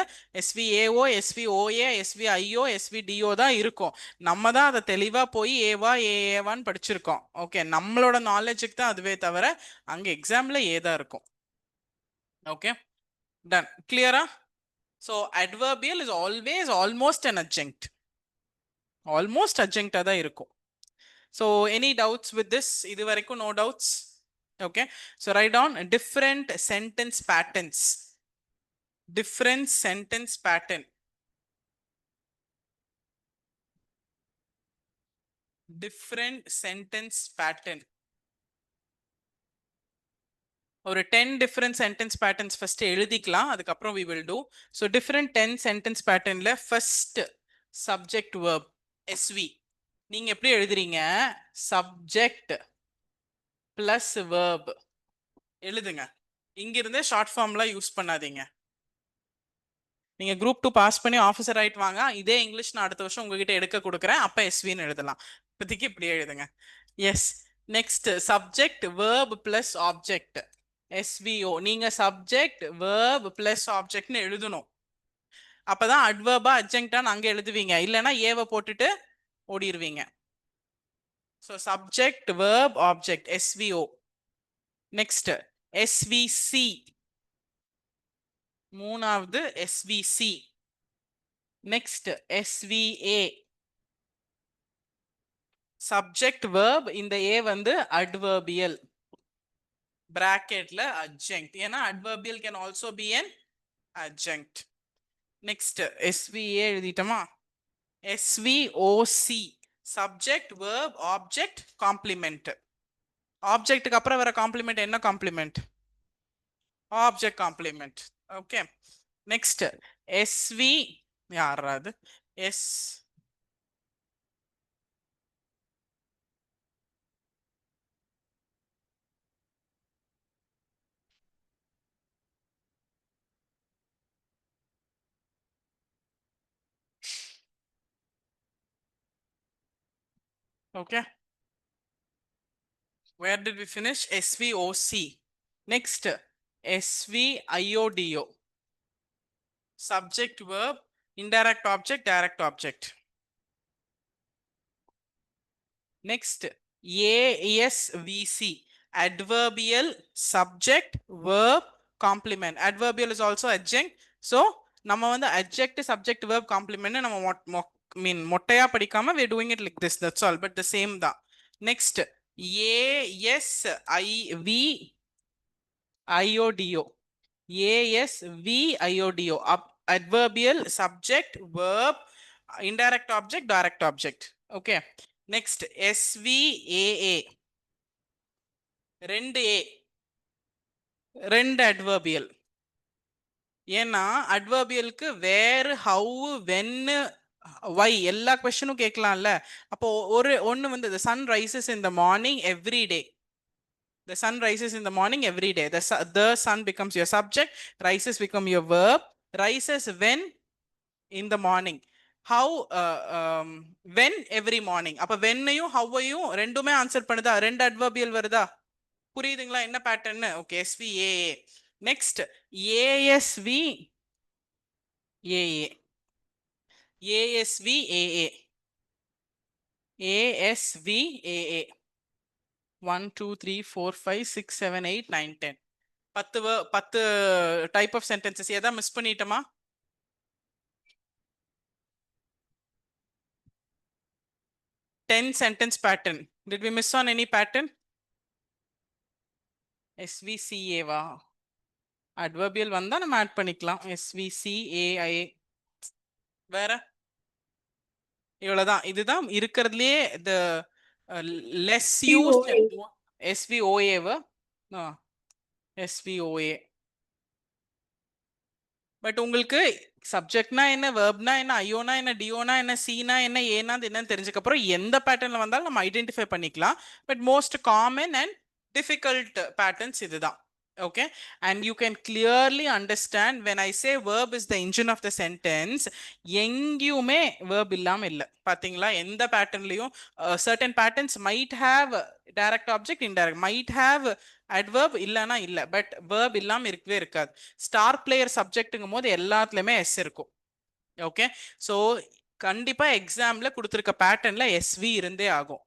SVAO, SVOA, SVIO, SVDO தான் இருக்கும். நம்ம தான் அதை தெளிவா போய் ஏவா ஏவான்னு படிச்சிருக்கோம். ஓகே, நம்மளோட நாலேஜுக்கு தான் அதுவே தவிர அங்க எக்ஸாம்ல ஏதா இருக்கும். Okay, done. கிளியரா? So adverbial is always almost an adjunct. Almost adjunct தான் இருக்கும். So any doubts with this? இது வரைக்கும் no doubts? Okay, so write down different sentence patterns. Different sentence pattern. Different sentence pattern. ஒரு 10 different sentence patterns first எழுதிக்கலாம், அதுக்கப்புறம் we will do. So different 10 sentence patternல first subject verb SV. நீங்க எப்படி எழுதுறீங்க? subject plus verb எழுதுங்க. இங்க இருந்தே ஷார்ட் ஃபார்ம்லாம் யூஸ் பண்ணாதீங்க. நீங்க குரூப் 2 பாஸ் பண்ணி ஆஃபீஸர் ஆயிட்டு வாங்க, இதே இங்கிலீஷ் நான் அடுத்த வருஷம் உங்ககிட்ட எடுக்க கொடுக்குறேன், அப்ப எஸ்வின்னு எழுதலாம். இப்போதைக்கு இப்படி எழுதுங்க. Yes. Next subject verb plus object SVO. நீங்க சப்ஜெக்ட் வேர்ப் பிளஸ் ஆப்ஜெக்ட்னு எழுதணும். அப்பதான் அட்வர்பா அட்ஜங்க்டான்னு அங்க எழுதுவீங்க, இல்லைன்னா ஏவை போட்டுட்டு ஓடிடுவீங்க. So subject verb object SVO. Next SVC. மூணாவது SVC. Next SVA. Subject verb, இந்த A வந்து adverbial bracketல adjunct. ஏன்னா adverbial can also be an adjunct. Next SVA எழுதிட்டோமா? SVOC. Subject verb object complement. ஆப்ஜெக்ட்டுக்கு அப்புறம் வர காம்ப்ளிமெண்ட் என்ன complement? Object complement. Okay. Next SV யாராவது S okay, where did we finish? SVOC. Next SVIODO. Subject verb indirect object direct object. Next ASVC. Adverbial subject verb complement. Adverbial is also adjunct. So நம்ம வந்து adject subject verb complement நம்ம மொட்டையா படிக்காம we are doing it like this, that's all, but the same தான். Next ASVIODO. ASVIODO. Adverbial, subject, verb, indirect object, direct object. Okay. Next, SVAA. ரெண்டு A. ரெண்டு adverbial. ஏன்னா அட்வர்பியலுக்கு வேர், ஹவு, வென், வை எல்லா கொஸ்டினும் கேட்கலாம்ல. அப்போ ஒன்னு வந்து the sun rises in the morning every day. The sun rises in the morning every day. The sun becomes your subject, rises become your verb. Rises when? In the morning. How? When? Every morning. அப்ப வென்னையும் ஹவ்வையும் ரெண்டுமே ஆன்சர் பண்ணுதா? ரெண்டு அட்வர்பியல் வருதா? புரியுதுங்களா என்ன pattern? Okay. SVAA. Next ASVAA. ASVAA. ASVAA. 1 2 3 4 5 6 7 8 9 10. 10 type of sentences. ஏதா miss பண்ணிட்டோமா? sentence pattern. Did we miss on any pattern? SVCA வா? அட்வர்பியல் வந்தா நம்ம ஆட் பண்ணிக்கலாம். SVCAI. வேற இவ்வளவுதான். இதுதான் இருக்கிறதுலயே the less used. SVOA. SVOA. But உங்களுக்கு சப்ஜெக்ட்னா என்ன, வெர்ப்னா என்ன, ஐயோனா என்ன, டியோனா என்ன, சீனா என்ன, ஏனா என்னன்னு தெரிஞ்சக்கப்புறம் எந்த பேட்டர்ன்ல வந்தாலும் நம்ம ஐடென்டிஃபை பண்ணிக்கலாம். But most common and difficult patterns இதுதான். Okay, and you can clearly understand when I say verb is the engine of the sentence. எங்கேயுமே verb இல்லாம இல்ல. பாத்தீங்களா? எந்த பேட்டர்ன்லயும் certain patterns might have direct object, indirect, might have adverb இல்லனா இல்ல, பட் verb இல்லாம இருக்கவே இருக்காது. ஸ்டார் பிளேயர் சப்ஜெக்ட்ங்கும் போது எல்லாத்துலயுமே எஸ் இருக்கும். ஓகே, சோ கண்டிப்பா எக்ஸாம்ல கொடுத்திருக்க பேட்டர்ன்ல எஸ்வி இருந்தே ஆகும்.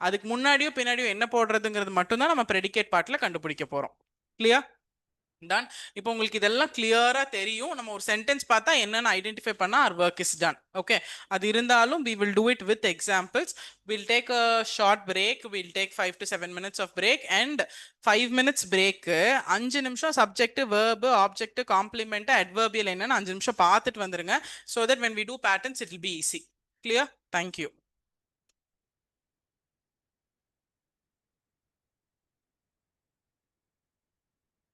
அதுக்கு முன்னாடியோ பின்னாடியோ என்ன போடுறதுங்கிறது மட்டும்தான் நம்ம ப்ரெடிகேட் பார்ட்ல கண்டுபிடிக்க போறோம். கிளியர்? டன். இப்போ உங்களுக்கு இதெல்லாம் கிளியரா தெரியும். நம்ம ஒரு சென்டென்ஸ் பார்த்தா என்னன்னு ஐடென்டிஃபை பண்ணா our work is done. Okay, அது இருந்தாலும் we will do it with examples. We'll take a short break. We'll take 5 to 7 minutes of break and 5 minutes break. 5 நிமிஷம் subject, verb, object, complement, adverbial என்னன்னு 5 நிமிஷம் பார்த்துட்டு வந்துருங்க. So that when we do patterns it will be easy. Clear? Thank you.